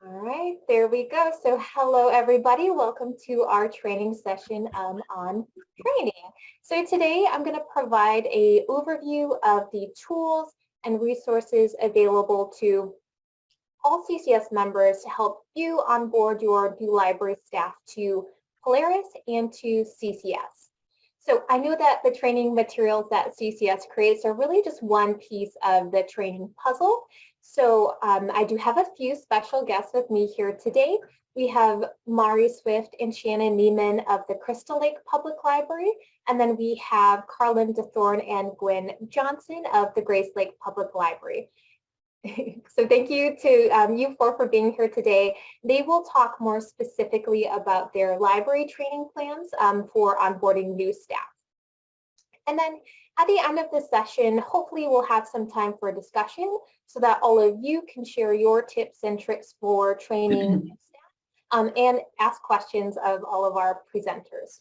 All right, there we go. So hello, everybody. Welcome to our training session on training. So today I'm going to provide an overview of the tools and resources available to all CCS members to help you onboard your new library staff to Polaris and to CCS. So I know that the training materials that CCS creates are really just one piece of the training puzzle. So I do have a few special guests with me here today. We have Mari Swift and Shannon Neiman of the Crystal Lake Public Library, and then we have Carlin DeThorne and Gwen Johnson of the Grace Lake Public Library. So thank you to you four for being here today. They will talk more specifically about their library training plans for onboarding new staff. And then at the end of the session, hopefully we'll have some time for a discussion so that all of you can share your tips and tricks for training new staff and ask questions of all of our presenters.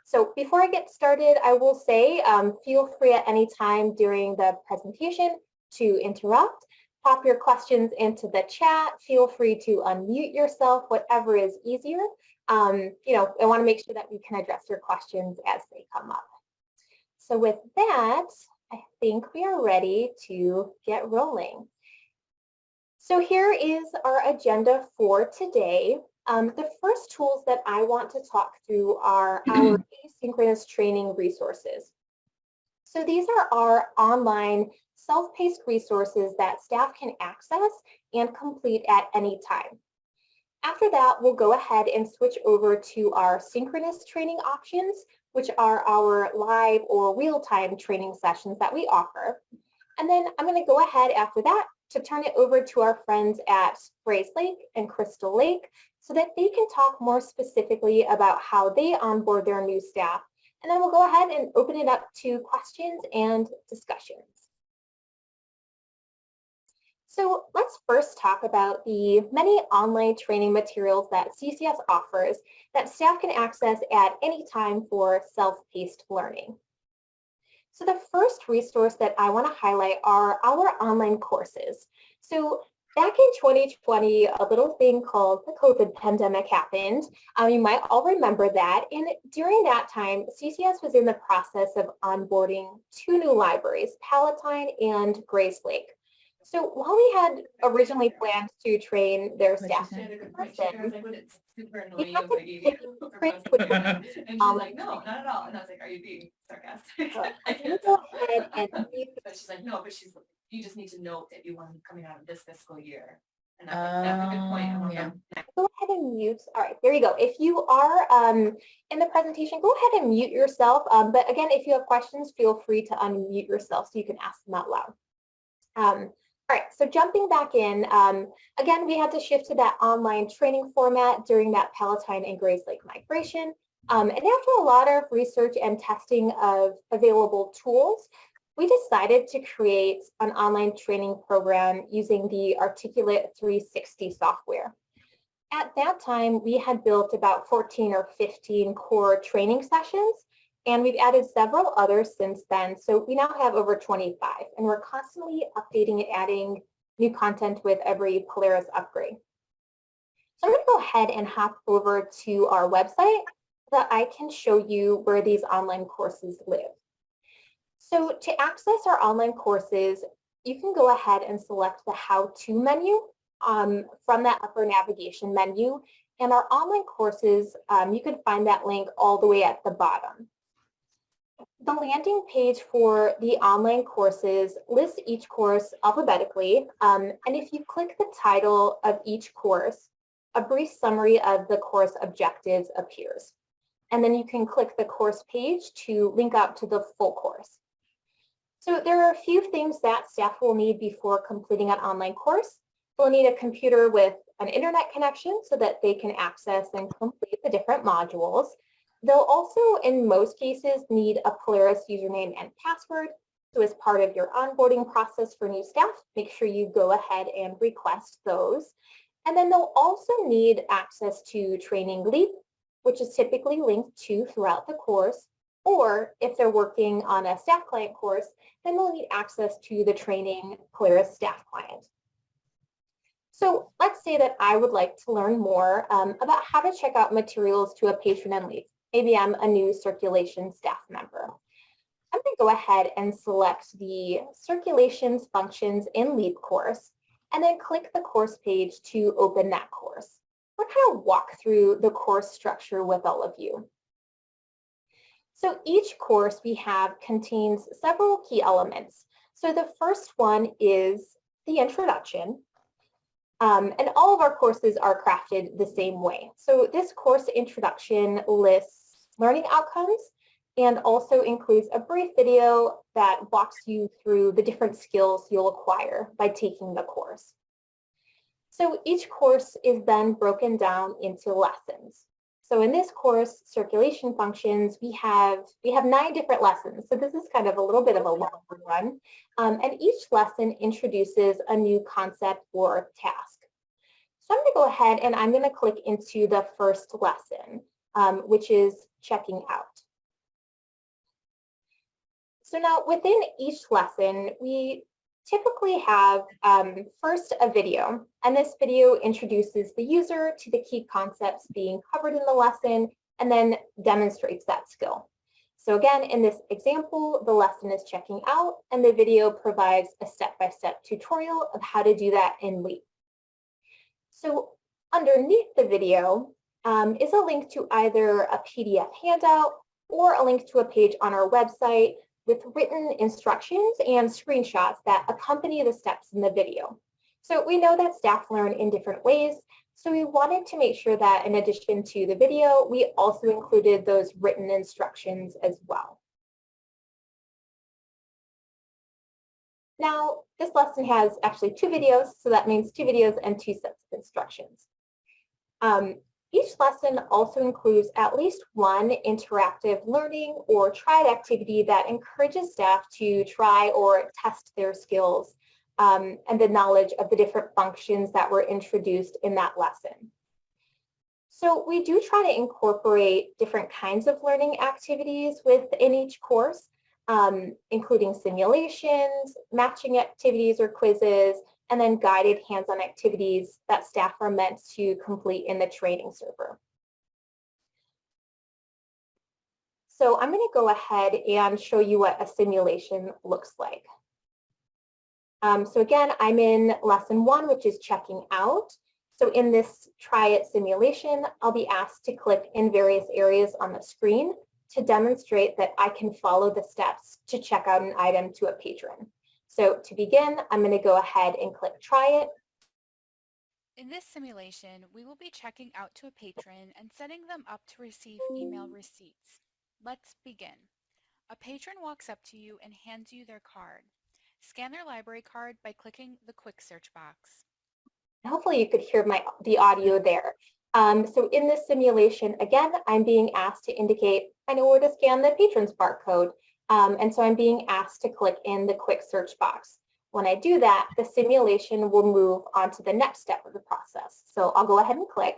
So before I get started, I will say feel free at any time during the presentation to interrupt. Pop your questions into the chat. Feel free to unmute yourself, whatever is easier. I want to make sure that we can address your questions as they come up. So with that, I think we are ready to get rolling. So here is our agenda for today. The first tools that I want to talk through are our asynchronous training resources. So these are our online self-paced resources that staff can access and complete at any time. After that, we'll go ahead and switch over to our synchronous training options, which are our live or real-time training sessions that we offer. And then I'm going to go ahead after that to turn it over to our friends at Grace Lake and Crystal Lake so that they can talk more specifically about how they onboard their new staff. And then we'll go ahead and open it up to questions and discussions. So let's first talk about the many online training materials that CCS offers that staff can access at any time for self-paced learning. So the first resource that I want to highlight are our online courses. So back in 2020, a little thing called the COVID pandemic happened. You might all remember that. And during that time, CCS was in the process of onboarding two new libraries, Palatine and Grace Lake. So while we had originally planned to train their staff in person, super annoying of like you. And she's like, no, not at all. And I was like, are you being sarcastic? I can't tell. But she's like, no, but you just need to note that you want them coming out of this fiscal year. And that's a good point. Yeah. Go ahead and mute. All right, there you go. If you are in the presentation, go ahead and mute yourself. But again, if you have questions, feel free to unmute yourself so you can ask them out loud. All right, so jumping back in, again, we had to shift to that online training format during that Palatine and Grace Lake migration. And after a lot of research and testing of available tools, we decided to create an online training program using the Articulate 360 software. At that time, we had built about 14 or 15 core training sessions, and we've added several others since then. So we now have over 25, and we're constantly updating and adding new content with every Polaris upgrade. So I'm going to go ahead and hop over to our website so that I can show you where these online courses live. So to access our online courses, you can go ahead and select the how-to menu from that upper navigation menu. And our online courses, you can find that link all the way at the bottom. The landing page for the online courses lists each course alphabetically, and if you click the title of each course, a brief summary of the course objectives appears. And then you can click the course page to link out to the full course. So there are a few things that staff will need before completing an online course. They'll need a computer with an internet connection so that they can access and complete the different modules. They'll also, in most cases, need a Polaris username and password. So as part of your onboarding process for new staff, make sure you go ahead and request those. And then they'll also need access to Training Leap, which is typically linked to throughout the course. Or if they're working on a staff client course, then they'll need access to the Training Polaris staff client. So let's say that I would like to learn more about how to check out materials to a patron and leave. Maybe I'm a new circulation staff member. I'm going to go ahead and select the Circulations Functions in LEAP course, and then click the course page to open that course. We'll kind of walk through the course structure with all of you. So each course we have contains several key elements. So the first one is the introduction. And all of our courses are crafted the same way. So this course introduction lists learning outcomes and also includes a brief video that walks you through the different skills you'll acquire by taking the course. So each course is then broken down into lessons. So in this course, Circulation Functions, we have 9 different lessons. So this is kind of a little bit of a long run. And each lesson introduces a new concept or task. So I'm going to go ahead and I'm going to click into the first lesson, which is checking out. So now within each lesson, we typically have first a video, and this video introduces the user to the key concepts being covered in the lesson and then demonstrates that skill. So again, in this example, the lesson is checking out and the video provides a step-by-step tutorial of how to do that in LEAP. So underneath the video is a link to either a PDF handout or a link to a page on our website with written instructions and screenshots that accompany the steps in the video. So we know that staff learn in different ways, so we wanted to make sure that in addition to the video, we also included those written instructions as well. Now, this lesson has actually 2 videos, so that means 2 videos and 2 sets of instructions. Each lesson also includes at least one interactive learning or tried activity that encourages staff to try or test their skills and the knowledge of the different functions that were introduced in that lesson. So we do try to incorporate different kinds of learning activities within each course, including simulations, matching activities or quizzes, and then guided hands-on activities that staff are meant to complete in the training server. So I'm going to go ahead and show you what a simulation looks like. So again, I'm in lesson 1, which is checking out. So in this try it simulation, I'll be asked to click in various areas on the screen to demonstrate that I can follow the steps to check out an item to a patron. So to begin, I'm going to go ahead and click try it. In this simulation, we will be checking out to a patron and setting them up to receive email receipts. Let's begin. A patron walks up to you and hands you their card. Scan their library card by clicking the quick search box. Hopefully you could hear the audio there. So in this simulation, again, I'm being asked to indicate I know where to scan the patron's barcode. And so I'm being asked to click in the quick search box. When I do that, the simulation will move on to the next step of the process. So I'll go ahead and click.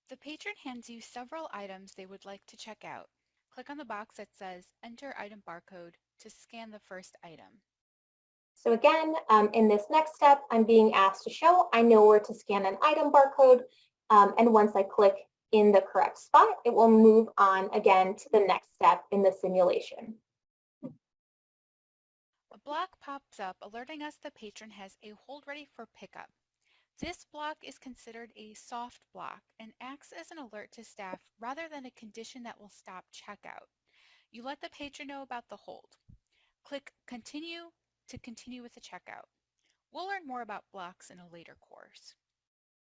The patron hands you several items they would like to check out. Click on the box that says Enter Item Barcode to scan the first item. So again, in this next step, I'm being asked to show I know where to scan an item barcode. And once I click in the correct spot, it will move on again to the next step in the simulation. A block pops up alerting us the patron has a hold ready for pickup. This block is considered a soft block and acts as an alert to staff rather than a condition that will stop checkout. You let the patron know about the hold. Click Continue to continue with the checkout. We'll learn more about blocks in a later course.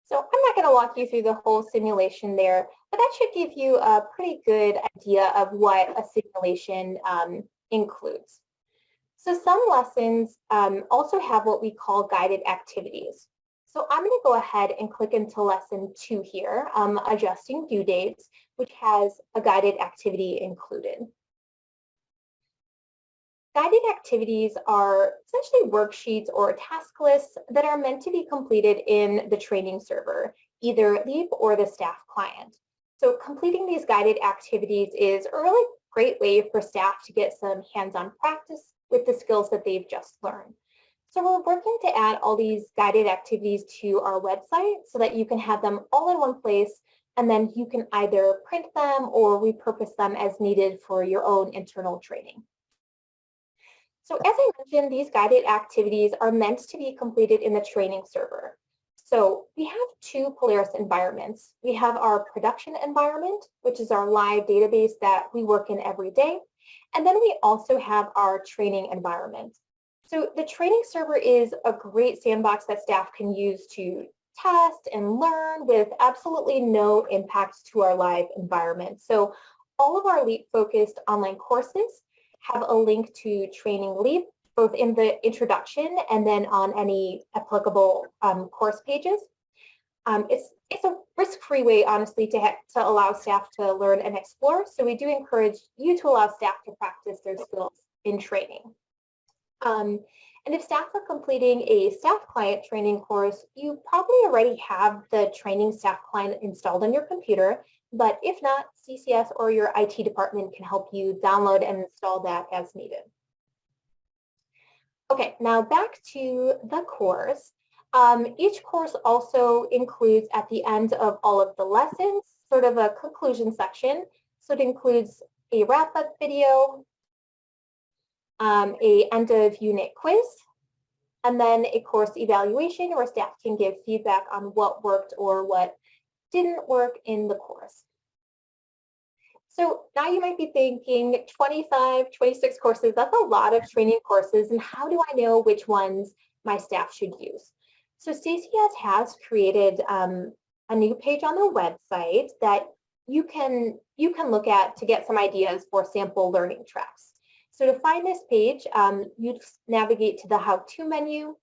So I'm not going to walk you through the whole simulation there, but that should give you a pretty good idea of what a simulation includes. So some lessons also have what we call guided activities. So I'm going to go ahead and click into lesson 2 here, adjusting due dates, which has a guided activity included. Guided activities are essentially worksheets or task lists that are meant to be completed in the training server, either LEAP or the staff client. So completing these guided activities is a really great way for staff to get some hands-on practice with the skills that they've just learned. So we're working to add all these guided activities to our website so that you can have them all in one place, and then you can either print them or repurpose them as needed for your own internal training. So as I mentioned, these guided activities are meant to be completed in the training server. So we have two Polaris environments. We have our production environment, which is our live database that we work in every day. And then we also have our training environment. So the training server is a great sandbox that staff can use to test and learn with absolutely no impact to our live environment. So all of our LEAP-focused online courses have a link to Training LEAP, both in the introduction and then on any applicable course pages. It's a risk-free way, honestly, to allow staff to learn and explore. So we do encourage you to allow staff to practice their skills in training. And if staff are completing a staff client training course, you probably already have the training staff client installed on your computer. But if not, CCS or your IT department can help you download and install that as needed. Okay, now back to the course. Each course also includes at the end of all of the lessons, sort of a conclusion section. So it includes a wrap-up video, a end of unit quiz, and then a course evaluation where staff can give feedback on what worked or what didn't work in the course. So now you might be thinking 25, 26 courses, that's a lot of training courses, and how do I know which ones my staff should use? So CCS has created a new page on the website that you can look at to get some ideas for sample learning tracks. So to find this page, you'd navigate to the how-to menu,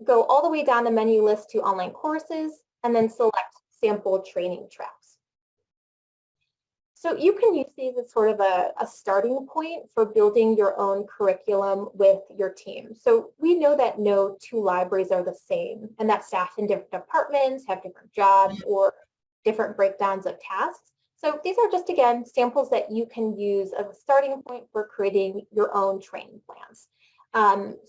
go all the way down the menu list to online courses, and then select sample training tracks. So you can use these as sort of a starting point for building your own curriculum with your team. So we know that no two libraries are the same, and that staff in different departments have different jobs or different breakdowns of tasks. So these are just, again, samples that you can use as a starting point for creating your own training plans.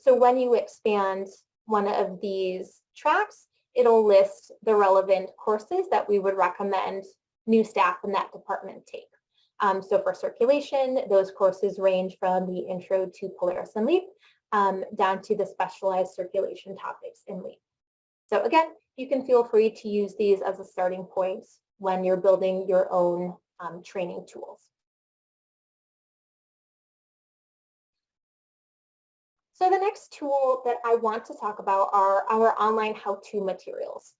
So when you expand one of these tracks, it'll list the relevant courses that we would recommend new staff in that department take. So for circulation, those courses range from the intro to Polaris and LEAP down to the specialized circulation topics in LEAP. So again, you can feel free to use these as a starting point when you're building your own training tools. So the next tool that I want to talk about are our online how-to materials.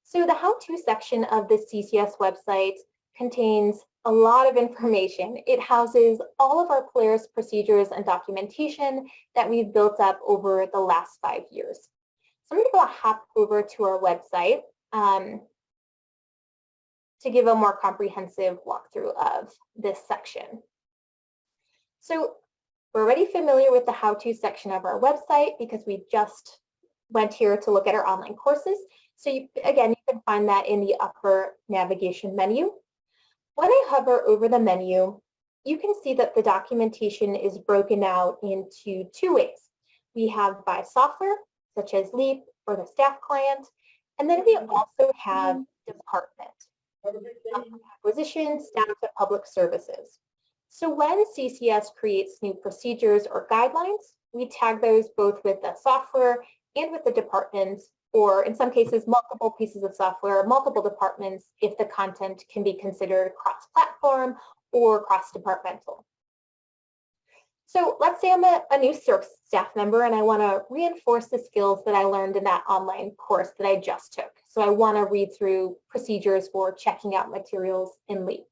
So the how-to section of the CCS website contains a lot of information. It houses all of our Polaris procedures and documentation that we've built up over the last 5 years. So I'm going to hop over to our website to give a more comprehensive walkthrough of this section. So we're already familiar with the how-to section of our website because we just went here to look at our online courses. So again, you can find that in the upper navigation menu. When I hover over the menu, you can see that the documentation is broken out into 2 ways. We have by software, such as LEAP or the staff client, and then we also have department, acquisition, staff, and public services. So when CCS creates new procedures or guidelines, we tag those both with the software and with the departments, or in some cases, multiple pieces of software, multiple departments, if the content can be considered cross-platform or cross-departmental. So let's say I'm a new staff member and I want to reinforce the skills that I learned in that online course that I just took. So I want to read through procedures for checking out materials in LEAP.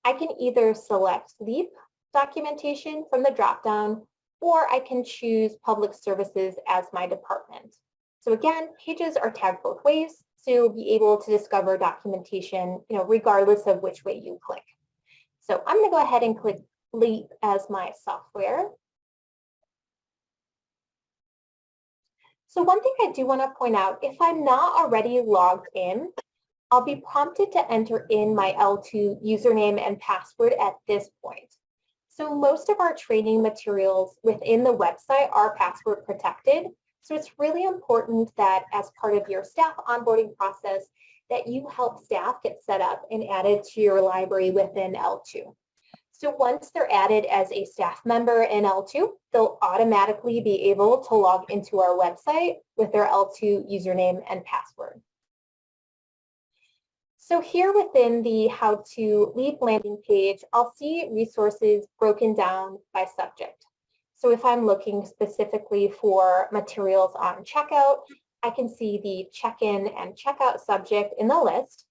I can either select LEAP documentation from the dropdown, or I can choose public services as my department. So again, pages are tagged both ways, so you'll be able to discover documentation, regardless of which way you click. So I'm going to go ahead and click LEAP as my software. So one thing I do want to point out, if I'm not already logged in, I'll be prompted to enter in my L2 username and password at this point. So most of our training materials within the website are password protected. So it's really important that as part of your staff onboarding process, that you help staff get set up and added to your library within L2. So once they're added as a staff member in L2, they'll automatically be able to log into our website with their L2 username and password. So here within the How to Leap landing page, I'll see resources broken down by subject. So if I'm looking specifically for materials on checkout, I can see the check-in and checkout subject in the list.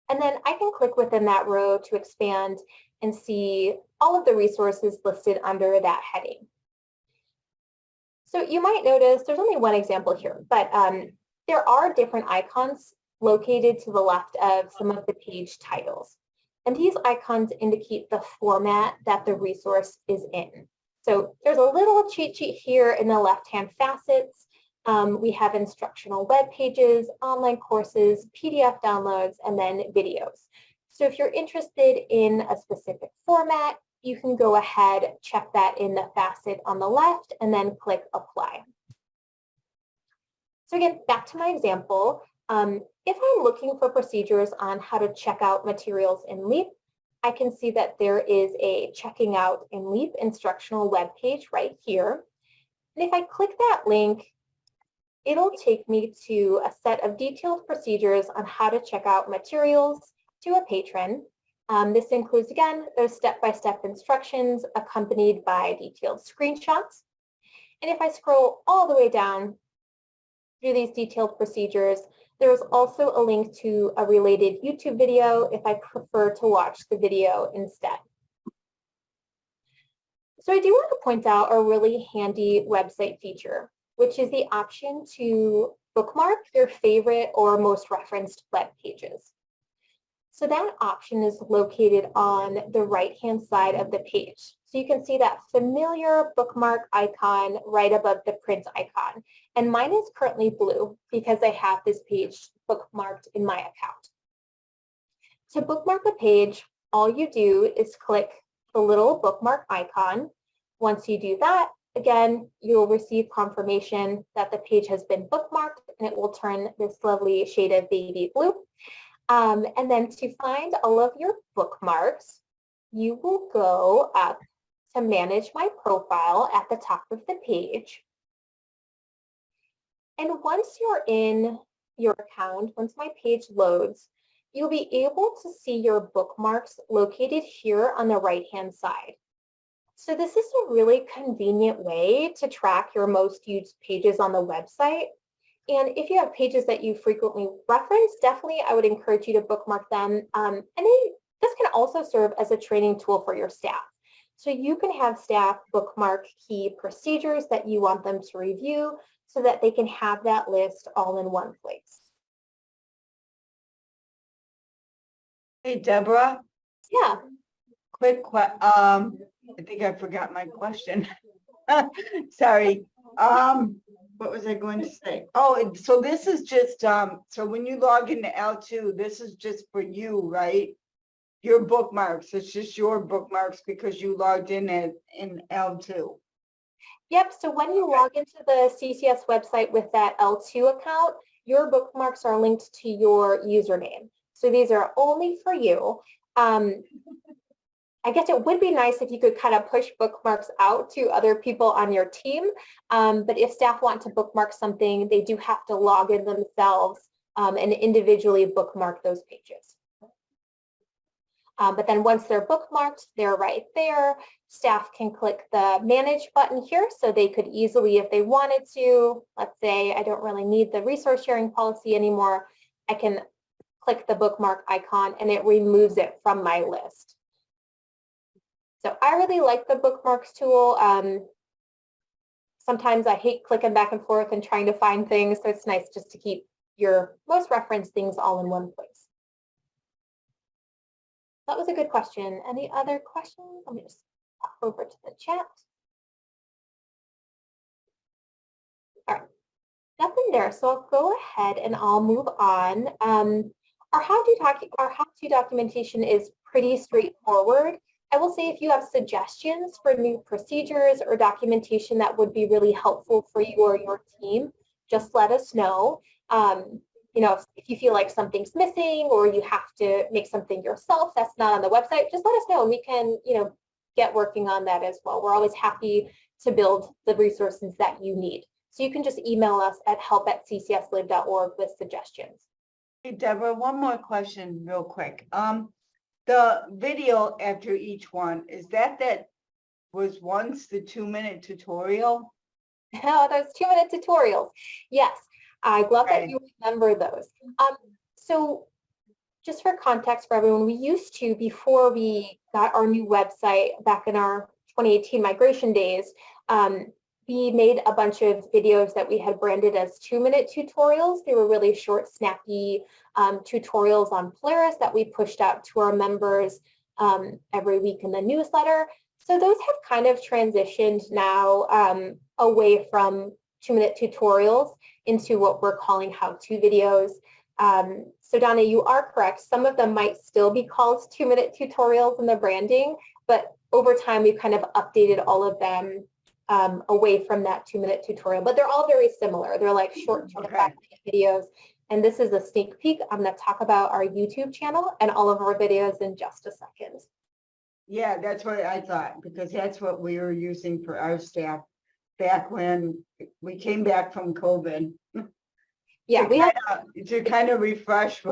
And then I can click within that row to expand and see all of the resources listed under that heading. So you might notice there's only one example here, but there are different icons located to the left of some of the page titles. And these icons indicate the format that the resource is in. So there's a little cheat sheet here in the left-hand facets. We have instructional web pages, online courses, PDF downloads, and then videos. So if you're interested in a specific format, you can go ahead, check that in the facet on the left, and then click Apply. So again, back to my example, if I'm looking for procedures on how to check out materials in LEAP, I can see that there is a Checking Out in LEAP instructional web page right here. And if I click that link, it'll take me to a set of detailed procedures on how to check out materials to a patron. This includes, again, those step-by-step instructions accompanied by detailed screenshots. And if I scroll all the way down through these detailed procedures, there's also a link to a related YouTube video if I prefer to watch the video instead. So I do want to point out a really handy website feature, which is the option to bookmark your favorite or most referenced web pages. So that option is located on the right-hand side of the page. So you can see that familiar bookmark icon right above the print icon. And mine is currently blue because I have this page bookmarked in my account. To bookmark a page, all you do is click the little bookmark icon. Once you do that, again, you'll receive confirmation that the page has been bookmarked and it will turn this lovely shade of baby blue. And then to find all of your bookmarks, you will go up to Manage My Profile at the top of the page. And once you're in your account, once my page loads, you'll be able to see your bookmarks located here on the right-hand side. So this is a really convenient way to track your most used pages on the website. And if you have pages that you frequently reference, definitely I would encourage you to bookmark them. This can also serve as a training tool for your staff. So you can have staff bookmark key procedures that you want them to review so that they can have that list all in one place. Hey, Deborah, Yeah. quick question. I think I forgot my question. Sorry. What was I going to say? Oh, so this is just, so when you log into L2, this is just for you, right? Your bookmarks, it's just your bookmarks because you logged in L2. Yep, so when you log into the CCS website with that L2 account, your bookmarks are linked to your username. So these are only for you. I guess it would be nice if you could kind of push bookmarks out to other people on your team. But if staff want to bookmark something, they do have to log in themselves and individually bookmark those pages. But then once they're bookmarked, they're right there. Staff can click the Manage button here so they could easily, if they wanted to, let's say I don't really need the resource sharing policy anymore, I can click the bookmark icon and it removes it from my list. So I really like the bookmarks tool. Sometimes I hate clicking back and forth and trying to find things, so it's nice just to keep your most referenced things all in one place. That was a good question. Any other questions? Let me just pop over to the chat. All right, nothing there. So I'll go ahead and I'll move on. Our how-to documentation is pretty straightforward. I will say if you have suggestions for new procedures or documentation that would be really helpful for you or your team, just let us know. You know, if you feel like something's missing or you have to make something yourself that's not on the website, just let us know and we can, you know, get working on that as well. We're always happy to build the resources that you need. So you can just email us at help@ccslive.org with suggestions. Hey, Deborah, one more question real quick. The video after each one, is that was once the 2-minute tutorial? Oh, those 2-minute tutorials. Yes, I love that Right. you remember those. So just for context for everyone, we used to, before we got our new website back in our 2018 migration days, we made a bunch of videos that we had branded as 2-minute tutorials. They were really short, snappy tutorials on Polaris that we pushed out to our members every week in the newsletter. So those have kind of transitioned now away from 2-minute tutorials into what we're calling how-to videos. So Donna, you are correct. Some of them might still be called 2-minute tutorials in the branding, but over time we've kind of updated all of them away from that 2-minute tutorial, but they're all very similar. They're like short 5-minute videos. And this is a sneak peek. I'm going to talk about our YouTube channel and all of our videos in just a second. Yeah, that's what I thought, because that's what we were using for our staff back when we came back from COVID. Yeah, we have to kind of refresh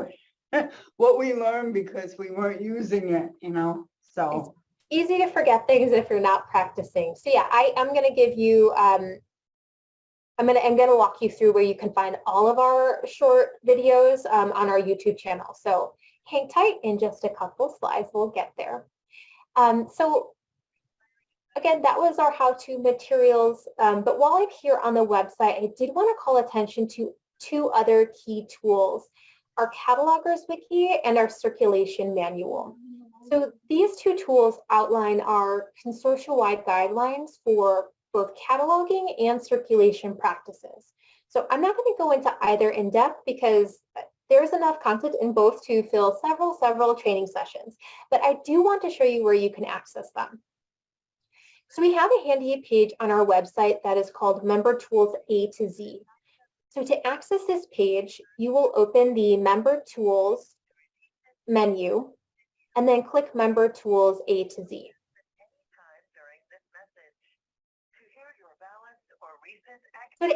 what we learned because we weren't using it, you know, so. Easy to forget things if you're not practicing. So yeah, I'm going to give you, I'm going to walk you through where you can find all of our short videos on our YouTube channel. So hang tight, in just a couple slides, we'll get there. So again, that was our how-to materials. But while I'm here on the website, I did want to call attention to 2 other key tools, our Catalogers Wiki and our Circulation Manual. So these 2 tools outline our consortia-wide guidelines for both cataloging and circulation practices. So I'm not going to go into either in depth because there's enough content in both to fill several training sessions, but I do want to show you where you can access them. So we have a handy page on our website that is called Member Tools A to Z. So to access this page, you will open the Member Tools menu and then click Member Tools A to Z. So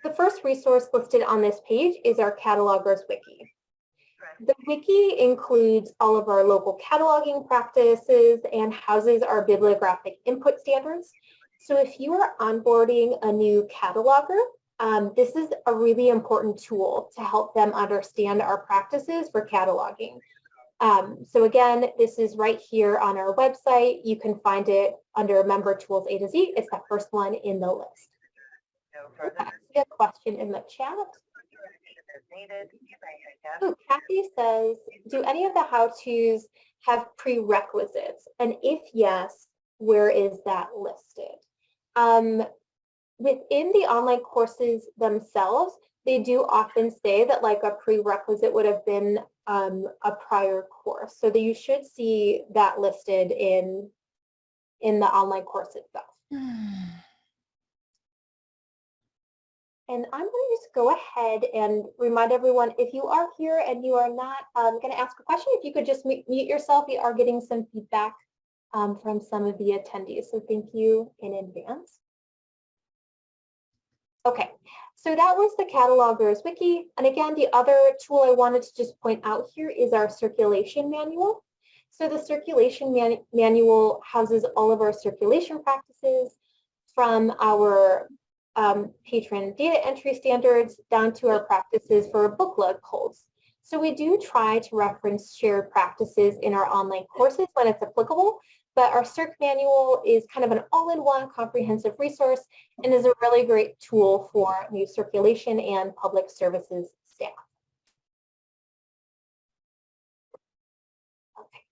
the first resource listed on this page is our Catalogers Wiki. The wiki includes all of our local cataloging practices and houses our bibliographic input standards. So if you are onboarding a new cataloger, this is a really important tool to help them understand our practices for cataloging. So again, this is right here on our website. You can find it under Member Tools A to Z. It's the first one in the list. I see a question in the chat. Oh, Kathy says, do any of the how-tos have prerequisites? And if yes, where is that listed? Within the online courses themselves, they do often say that like a prerequisite would have been a prior course. So that you should see that listed in the online course itself. And I'm going to just go ahead and remind everyone, if you are here and you are not going to ask a question, if you could just mute yourself. We are getting some feedback from some of the attendees. So thank you in advance. Okay, so that was the Catalogers Wiki. And again, the other tool I wanted to just point out here is our Circulation Manual. So the Circulation Manual houses all of our circulation practices from our patron data entry standards down to our practices for book load holds. So we do try to reference shared practices in our online courses when it's applicable, but our Circ Manual is kind of an all-in-one comprehensive resource and is a really great tool for new circulation and public services staff. Okay,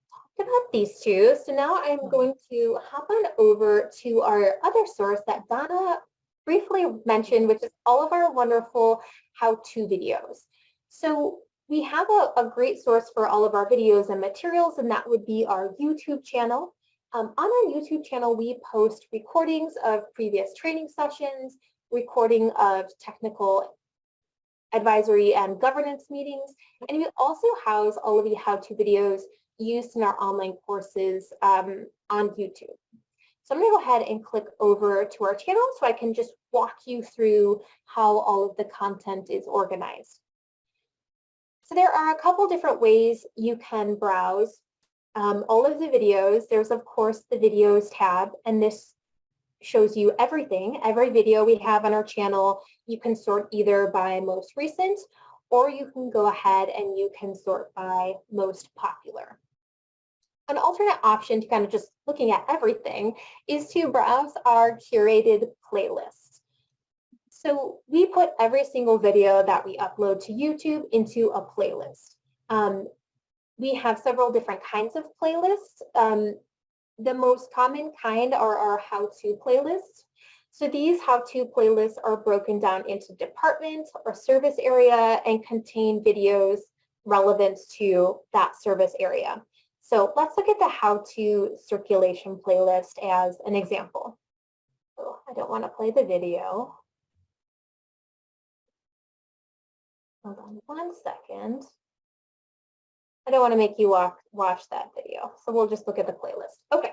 talked about these 2. So now I'm going to hop on over to our other source that Donna briefly mentioned, which is all of our wonderful how-to videos. So we have a great source for all of our videos and materials, and that would be our YouTube channel. On our YouTube channel, we post recordings of previous training sessions, recording of technical advisory and governance meetings, and we also house all of the how-to videos used in our online courses on YouTube. So I'm going to go ahead and click over to our channel so I can just walk you through how all of the content is organized. So there are a couple different ways you can browse all of the videos. There's of course the videos tab, and this shows you everything, every video we have on our channel. You can sort either by most recent, or you can go ahead and you can sort by most popular. An alternate option to kind of just looking at everything is to browse our curated playlists. So we put every single video that we upload to YouTube into a playlist. We have several different kinds of playlists. The most common kind are our how-to playlists. So these how-to playlists are broken down into departments or service area and contain videos relevant to that service area. So let's look at the how-to circulation playlist as an example. So I don't want to play the video. Hold on 1 second. I don't want to make you watch that video, so we'll just look at the playlist. Okay,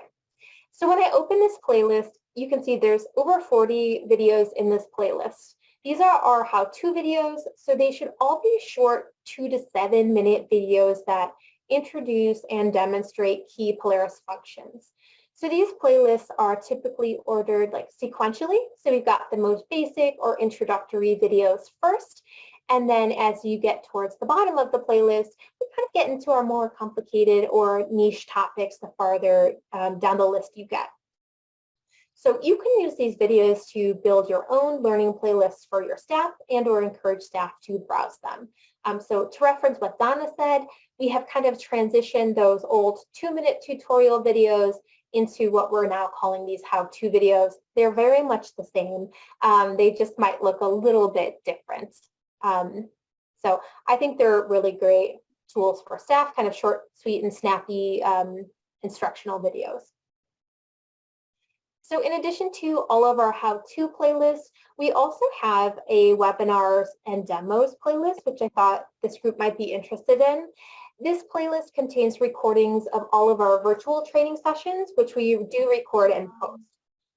so when I open this playlist, you can see there's over 40 videos in this playlist. These are our how-to videos, so they should all be short 2 to 7 minute videos that introduce and demonstrate key Polaris functions. So these playlists are typically ordered like sequentially. So we've got the most basic or introductory videos first. And then as you get towards the bottom of the playlist, we kind of get into our more complicated or niche topics the farther down the list you get. So you can use these videos to build your own learning playlists for your staff and or encourage staff to browse them. So to reference what Donna said, we have kind of transitioned those old 2-minute tutorial videos into what we're now calling these how-to videos. They're very much the same. They just might look a little bit different. So I think they're really great tools for staff, kind of short, sweet, and snappy instructional videos. So in addition to all of our how-to playlists, we also have a webinars and demos playlist, which I thought this group might be interested in. This playlist contains recordings of all of our virtual training sessions, which we do record and post.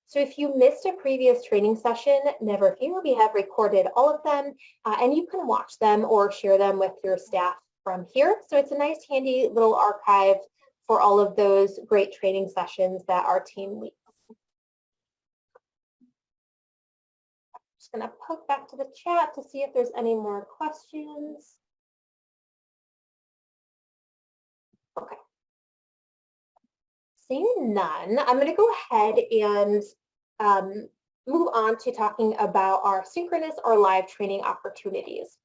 So if you missed a previous training session, never fear, we have recorded all of them, and you can watch them or share them with your staff from here. So it's a nice, handy little archive for all of those great training sessions that our team leads. Just going to poke back to the chat to see if there's any more questions. Okay. Seeing none, I'm going to go ahead and move on to talking about our synchronous or live training opportunities.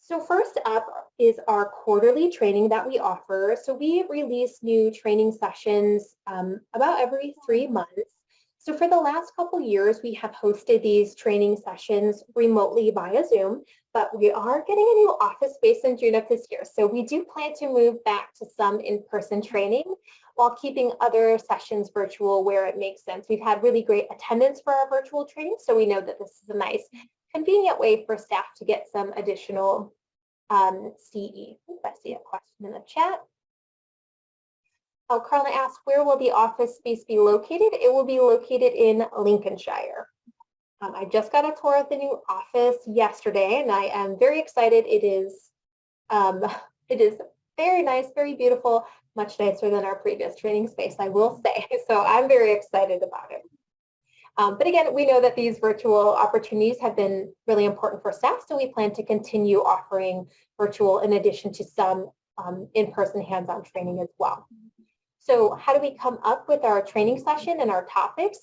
So first up is our quarterly training that we offer. So we release new training sessions about every 3 months. So for the last couple years, we have hosted these training sessions remotely via Zoom, but we are getting a new office space in June of this year. So we do plan to move back to some in-person training while keeping other sessions virtual where it makes sense. We've had really great attendance for our virtual training, so we know that this is a nice, convenient way for staff to get some additional CE. I see a question in the chat. Oh, Carla asked, where will the office space be located? It will be located in Lincolnshire. I just got a tour of the new office yesterday, and I am very excited. It is very nice, very beautiful, much nicer than our previous training space, I will say. So I'm very excited about it. But again, we know that these virtual opportunities have been really important for staff, so we plan to continue offering virtual in addition to some in-person hands-on training as well. So how do we come up with our training session and our topics?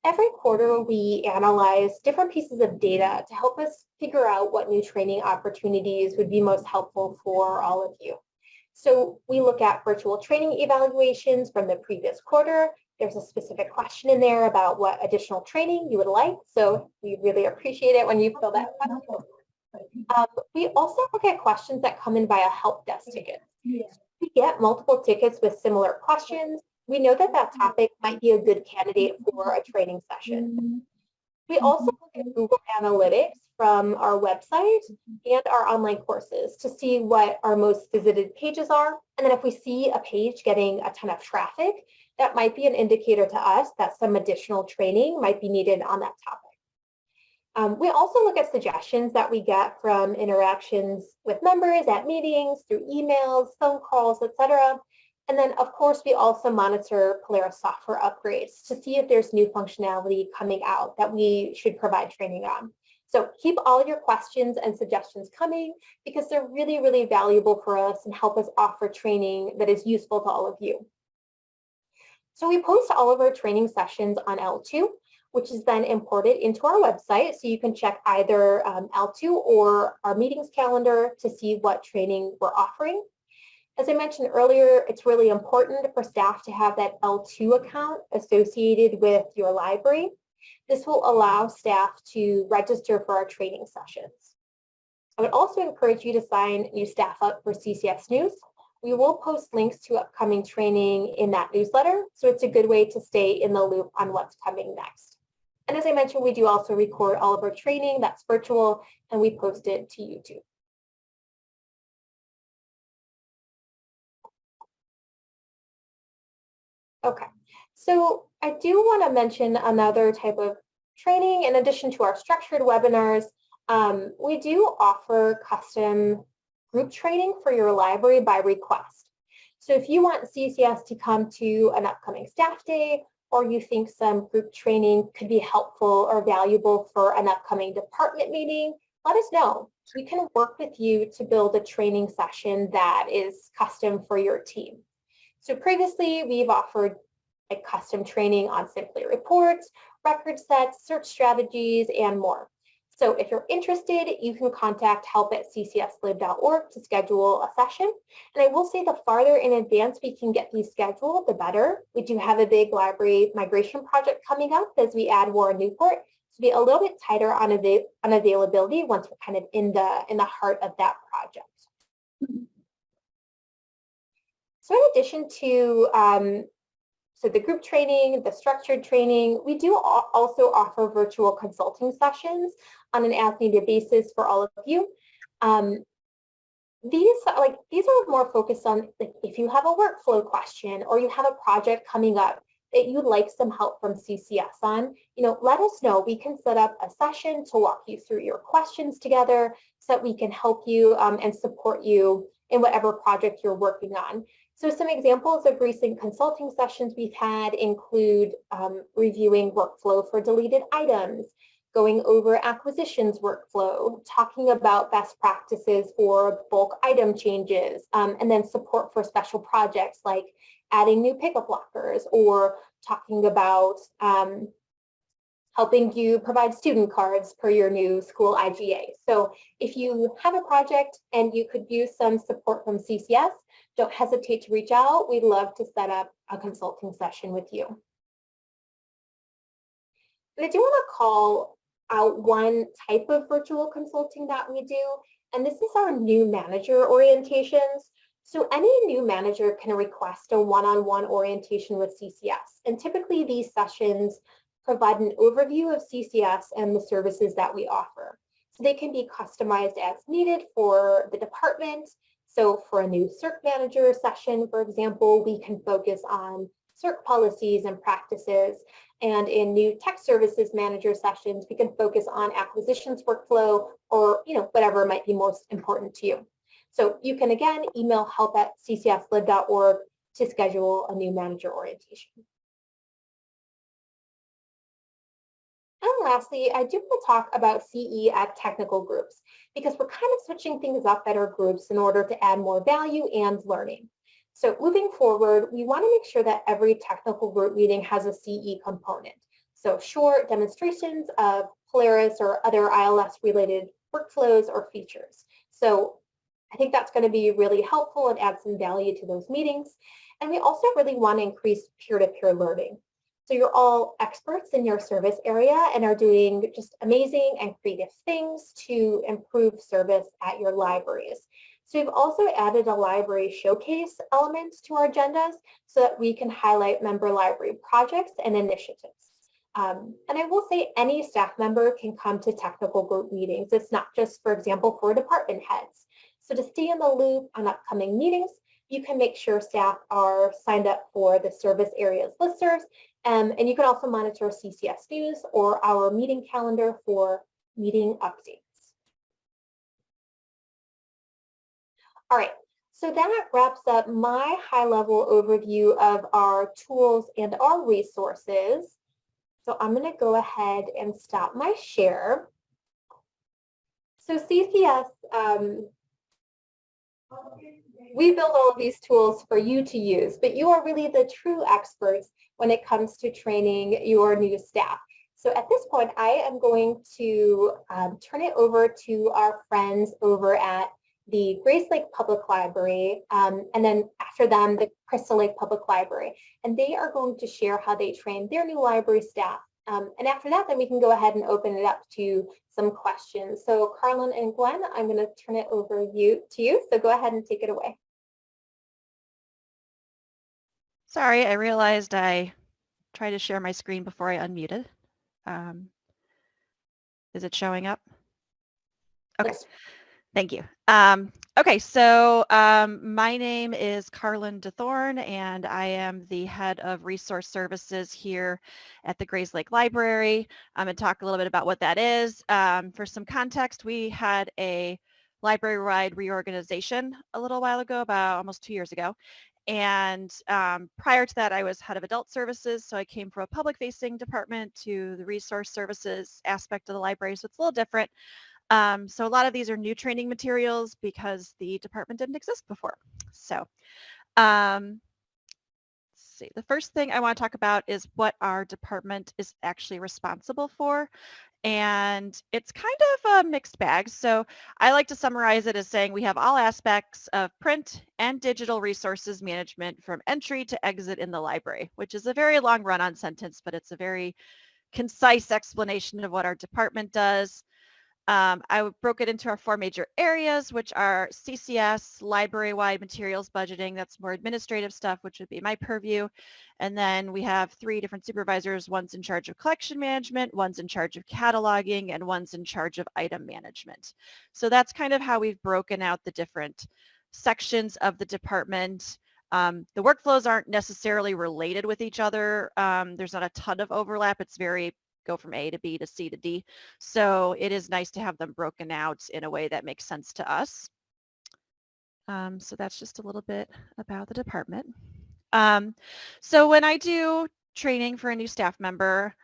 Every quarter, we analyze different pieces of data to help us figure out what new training opportunities would be most helpful for all of you. So we look at virtual training evaluations from the previous quarter. There's a specific question in there about what additional training you would like. So we really appreciate it when you fill that question. We also look at questions that come in via help desk tickets. If we get multiple tickets with similar questions, we know that that topic might be a good candidate for a training session. We also look at Google Analytics from our website and our online courses to see what our most visited pages are. And then if we see a page getting a ton of traffic, that might be an indicator to us that some additional training might be needed on that topic. We also look at suggestions that we get from interactions with members at meetings, through emails, phone calls, etc. And then, of course, we also monitor Polaris software upgrades to see if there's new functionality coming out that we should provide training on. So keep all your questions and suggestions coming because they're really, really valuable for us and help us offer training that is useful to all of you. So we post all of our training sessions on L2, which is then imported into our website. So you can check either L2 or our meetings calendar to see what training we're offering. As I mentioned earlier, it's really important for staff to have that L2 account associated with your library. This will allow staff to register for our training sessions. I would also encourage you to sign new staff up for CCS News. We will post links to upcoming training in that newsletter, so it's a good way to stay in the loop on what's coming next. And as I mentioned, we do also record all of our training that's virtual, and we post it to YouTube. Okay, so I do want to mention another type of training in addition to our structured webinars. We do offer custom group training for your library by request. So if you want CCS to come to an upcoming staff day, or you think some group training could be helpful or valuable for an upcoming department meeting, let us know. We can work with you to build a training session that is custom for your team. So previously, we've offered like custom training on Simply Reports, record sets, search strategies, and more. So if you're interested, you can contact help@ccslib.org to schedule a session. And I will say the farther in advance we can get these scheduled, the better. We do have a big library migration project coming up as we add Warren Newport. So be a little bit tighter on availability once we're kind of in the heart of that project. So in addition to the group training, the structured training, we do also offer virtual consulting sessions on an as-needed basis for all of you. These are more focused on like if you have a workflow question or you have a project coming up that you'd like some help from CCS on, let us know. We can set up a session to walk you through your questions together so that we can help you and support you in whatever project you're working on. So some examples of recent consulting sessions we've had include reviewing workflow for deleted items, going over acquisitions workflow, talking about best practices for bulk item changes, and then support for special projects like adding new pickup lockers or talking about helping you provide student cards per your new school IGA. So if you have a project and you could use some support from CCS, don't hesitate to reach out. We'd love to set up a consulting session with you. And I do want to call out one type of virtual consulting that we do, and this is our new manager orientations. So any new manager can request a one-on-one orientation with CCS, and typically these sessions provide an overview of CCS and the services that we offer. So they can be customized as needed for the department. So for a new CERC manager session, for example, we can focus on CERC policies and practices. And in new tech services manager sessions, we can focus on acquisitions workflow or whatever might be most important to you. So you can again email help@ccslib.org to schedule a new manager orientation. And lastly, I do want to talk about CE at technical groups because we're kind of switching things up at our groups in order to add more value and learning. So moving forward, we want to make sure that every technical group meeting has a CE component. So short demonstrations of Polaris or other ILS related workflows or features. So I think that's going to be really helpful and add some value to those meetings. And we also really want to increase peer-to-peer learning. So you're all experts in your service area and are doing just amazing and creative things to improve service at your libraries. So we've also added a library showcase element to our agendas so that we can highlight member library projects and initiatives. And I will say any staff member can come to technical group meetings. It's not just, for example, for department heads. So to stay in the loop on upcoming meetings, you can make sure staff are signed up for the service areas listservs. And you can also monitor CCS News or our meeting calendar for meeting updates. All right, so that wraps up my high-level overview of our tools and our resources. So I'm going to go ahead and stop my share. So CCS, we build all of these tools for you to use, but you are really the true experts when it comes to training your new staff. So at this point, I am going to turn it over to our friends over at the Grayslake Public Library, and then after them, the Crystal Lake Public Library. And they are going to share how they train their new library staff. And after that, then we can go ahead and open it up to some questions. So Carlin and Glenn, I'm going to turn it over to you. So go ahead and take it away. Sorry, I realized I tried to share my screen before I unmuted. Is it showing up? Okay. Yes. Thank you. Okay, so my name is Carlin DeThorne, and I am the head of resource services here at the Grayslake Library. I'm going to talk a little bit about what that is. For some context, we had a library-wide reorganization a little while ago, about almost 2 years ago. And prior to that, I was head of adult services, so I came from a public-facing department to the resource services aspect of the library, so it's a little different. So a lot of these are new training materials because the department didn't exist before. So let's see. The first thing I want to talk about is what our department is actually responsible for. And it's kind of a mixed bag. So I like to summarize it as saying we have all aspects of print and digital resources management from entry to exit in the library, which is a very long run-on sentence, but it's a very concise explanation of what our department does. I broke it into our 4 major areas, which are CCS, library-wide materials budgeting, that's more administrative stuff, which would be my purview. And then we have 3 different supervisors. One's in charge of collection management, one's in charge of cataloging, and one's in charge of item management. So that's kind of how we've broken out the different sections of the department. The workflows aren't necessarily related with each other. There's not a ton of overlap. It's very go from A to B to C to D. So it is nice to have them broken out in a way that makes sense to us. So that's just a little bit about the department. So when I do training for a new staff member,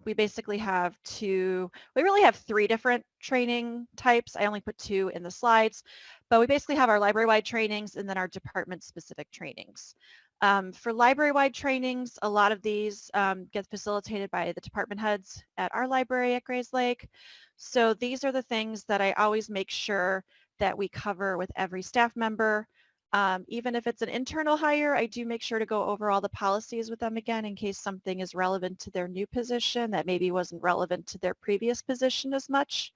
we basically we really have 3 different training types. I only put 2 in the slides, but we basically have our library-wide trainings and then our department-specific trainings. For library-wide trainings, a lot of these get facilitated by the department heads at our library at Grayslake. So these are the things that I always make sure that we cover with every staff member. Even if it's an internal hire, I do make sure to go over all the policies with them again in case something is relevant to their new position that maybe wasn't relevant to their previous position as much.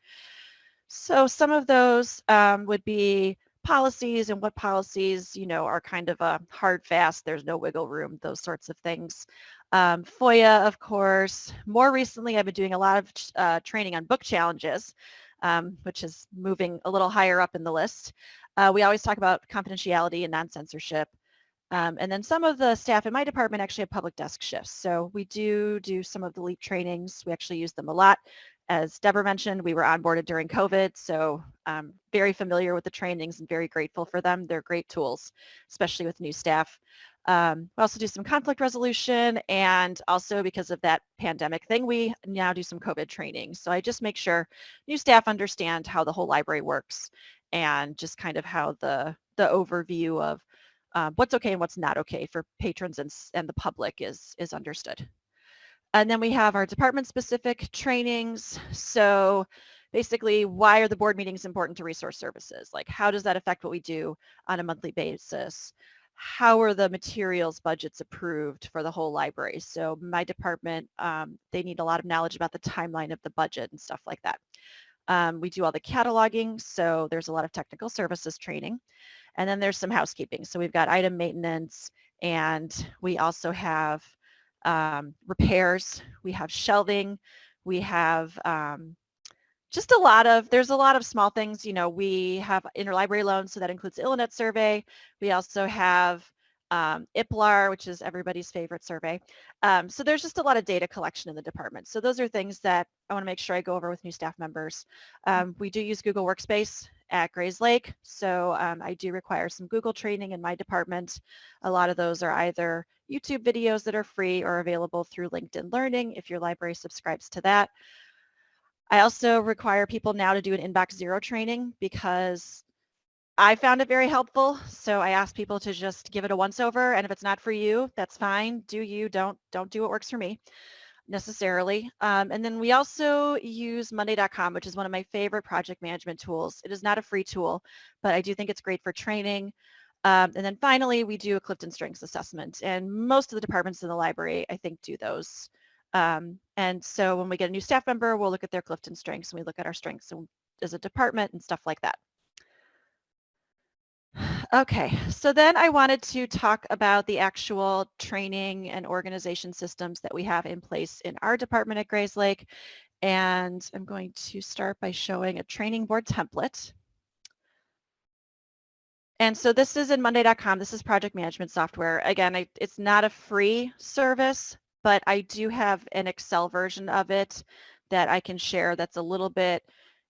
So some of those would be policies and what policies, are kind of a hard, fast, there's no wiggle room, those sorts of things. FOIA, of course. More recently, I've been doing a lot of training on book challenges, which is moving a little higher up in the list. We always talk about confidentiality and non-censorship. And then some of the staff in my department actually have public desk shifts. So we do some of the LEAP trainings. We actually use them a lot. As Deborah mentioned, we were onboarded during COVID, so I'm very familiar with the trainings and very grateful for them. They're great tools, especially with new staff. We also do some conflict resolution, and also because of that pandemic thing, we now do some COVID training. So I just make sure new staff understand how the whole library works and just kind of how the overview of what's okay and what's not okay for patrons and the public is understood. And then we have our department-specific trainings. So basically, why are the board meetings important to resource services? Like, how does that affect what we do on a monthly basis? how are the materials budgets approved for the whole library. So my department, they need a lot of knowledge about the timeline of the budget and stuff like that. We do all the cataloging, so there's a lot of technical services training. And then there's some housekeeping. So we've got item maintenance, and we also have repairs, we have shelving, we have just there's a lot of small things. You know, we have interlibrary loans, so that includes the ILLINET survey. We also have IPLAR, which is everybody's favorite survey. So there's just a lot of data collection in the department. So those are things that I want to make sure I go over with new staff members. We do use Google Workspace at Grayslake, so I do require some Google training in my department. A lot of those are either YouTube videos that are free or available through LinkedIn Learning if your library subscribes to that. I also require people now to do an Inbox Zero training because I found it very helpful. So I ask people to just give it a once over, and if it's not for you, that's fine. Do you, don't do what works for me necessarily. And then we also use Monday.com, which is one of my favorite project management tools. It is not a free tool, but I do think it's great for training. And then finally, we do a Clifton Strengths assessment, and most of the departments in the library, I think, do those. And so when we get a new staff member, we'll look at their Clifton Strengths, and we look at our strengths as a department and stuff like that. Okay, so then I wanted to talk about the actual training and organization systems that we have in place in our department at Grayslake. And I'm going to start by showing a training board template. And so this is in Monday.com. This is project management software. Again, it's not a free service, but I do have an Excel version of it that I can share that's a little bit,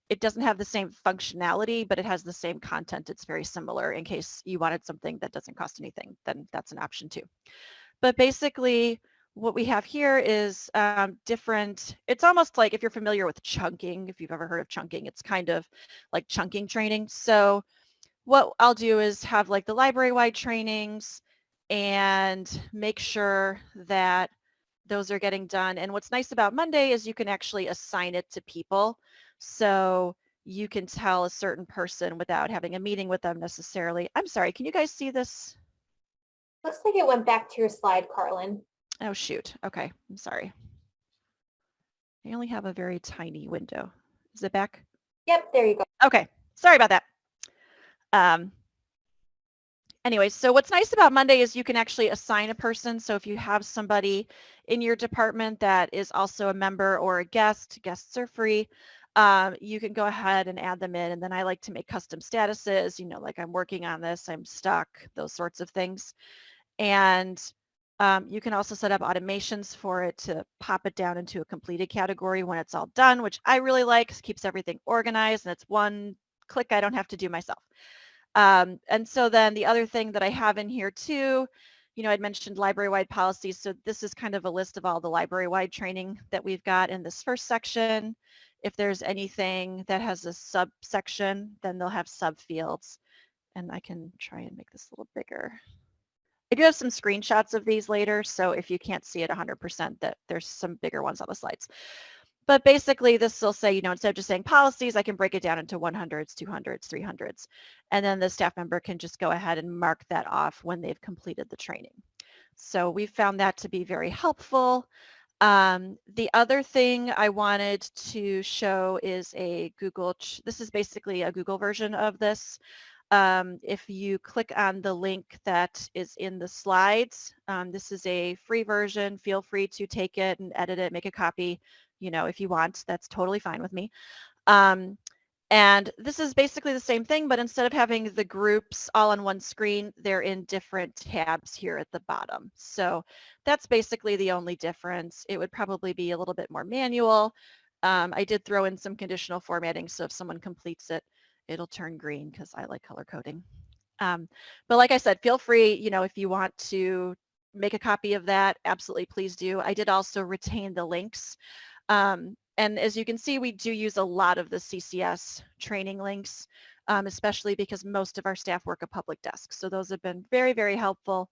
it doesn't have the same functionality, but it has the same content. It's very similar. In case you wanted something that doesn't cost anything, then that's an option too. But basically, what we have here is different, it's almost like if you're familiar with chunking, if you've ever heard of chunking, it's kind of like chunking training. So what I'll do is have like the library-wide trainings and make sure that those are getting done. And what's nice about Monday is you can actually assign it to people. So you can tell a certain person without having a meeting with them necessarily. I'm sorry, can you guys see this? Looks like it went back to your slide, Carlin. Oh, shoot. Okay, I'm sorry. I only have a very tiny window. Is it back? Yep, there you go. Okay, sorry about that. Anyway, so what's nice about Monday is you can actually assign a person. So if you have somebody in your department that is also a member or a guest, guests are free, you can go ahead and add them in. And then I like to make custom statuses, you know, like I'm working on this, I'm stuck, those sorts of things. And you can also set up automations for it to pop it down into a completed category when it's all done, which I really like, keeps everything organized, and it's one click I don't have to do myself. And so then the other thing that I have in here too, you know, I'd mentioned library-wide policies. So this is kind of a list of all the library-wide training that we've got in this first section. If there's anything that has a subsection, then they'll have subfields. And I can try and make this a little bigger. I do have some screenshots of these later, so if you can't see it 100%, that there's some bigger ones on the slides. But basically, this will say, you know, instead of just saying policies, I can break it down into 100s, 200s, 300s. And then the staff member can just go ahead and mark that off when they've completed the training. So we found that to be very helpful. The other thing I wanted to show is a Google, this is basically a Google version of this. If you click on the link that is in the slides, this is a free version. Feel free to take it and edit it, make a copy, you know, if you want. That's totally fine with me. And this is basically the same thing, but instead of having the groups all on one screen, they're in different tabs here at the bottom. So that's basically the only difference. It would probably be a little bit more manual. I did throw in some conditional formatting, so if someone completes it, it'll turn green because I like color coding. But like I said, feel free, you know, if you want to make a copy of that, absolutely please do. I did also retain the links. And as you can see, we do use a lot of the CCS training links, especially because most of our staff work at public desks. So those have been very, very helpful.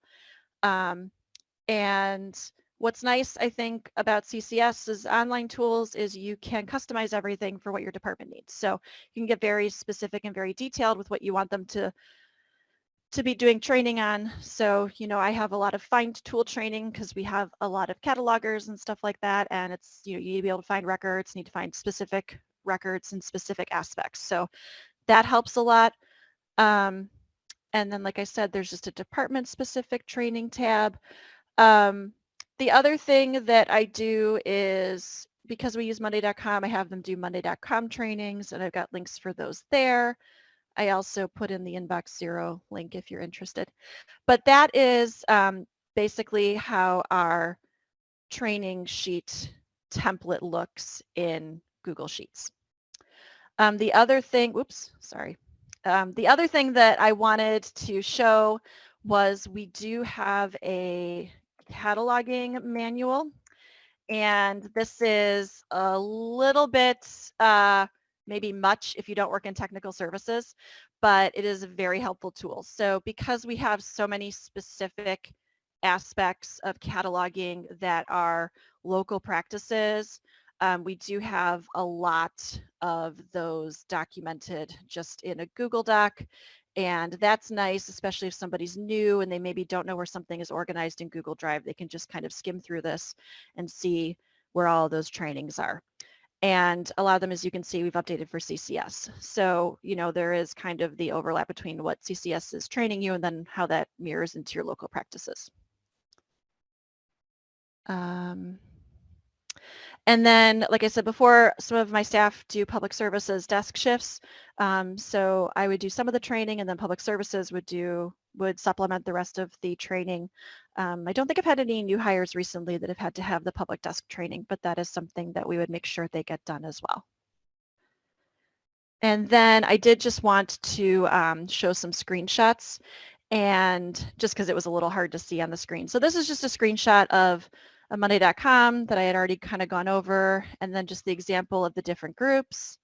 And what's nice, I think, about CCS's online tools is you can customize everything for what your department needs. So you can get very specific and very detailed with what you want them to to be doing training on. So, you know, I have a lot of find tool training because we have a lot of catalogers and stuff like that. And it's, you know, you need to be able to find records, need to find specific records and specific aspects. So that helps a lot. And then, like I said, there's just a department specific training tab. The other thing that I do is, because we use Monday.com, I have them do Monday.com trainings, and I've got links for those there. I also put in the Inbox Zero link if you're interested. But that is basically how our training sheet template looks in Google Sheets. The other thing, the other thing that I wanted to show was we do have a cataloging manual, and this is a little bit maybe much if you don't work in technical services, but it is a very helpful tool. So because we have so many specific aspects of cataloging that are local practices, we do have a lot of those documented just in a Google Doc. And that's nice, especially if somebody's new and they maybe don't know where something is organized in Google Drive. They can just kind of skim through this and see where all those trainings are. And a lot of them, as you can see, we've updated for CCS. So, you know, there is kind of the overlap between what CCS is training you and then how that mirrors into your local practices. And then, like I said before, some of my staff do public services desk shifts. So I would do some of the training, and then public services would supplement the rest of the training. I don't think I've had any new hires recently that have had to have the public desk training, but that is something that we would make sure they get done as well. And then I did just want to show some screenshots, and just because it was a little hard to see on the screen. So this is just a screenshot of Monday.com that I had already kind of gone over, and then just the example of the different groups.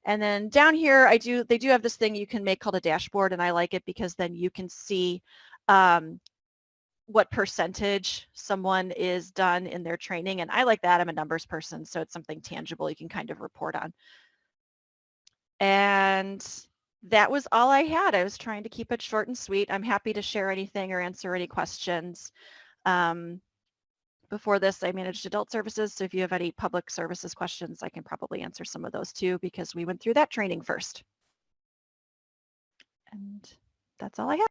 And then down here, they do have this thing you can make called a dashboard, and I like it because then you can see what percentage someone is done in their training. And I like that. I'm a numbers person, so it's something tangible you can kind of report on. And that was all I had. I was trying to keep it short and sweet. I'm happy to share anything or answer any questions. Before this, I managed adult services, so if you have any public services questions, I can probably answer some of those too, because we went through that training first. And that's all I have.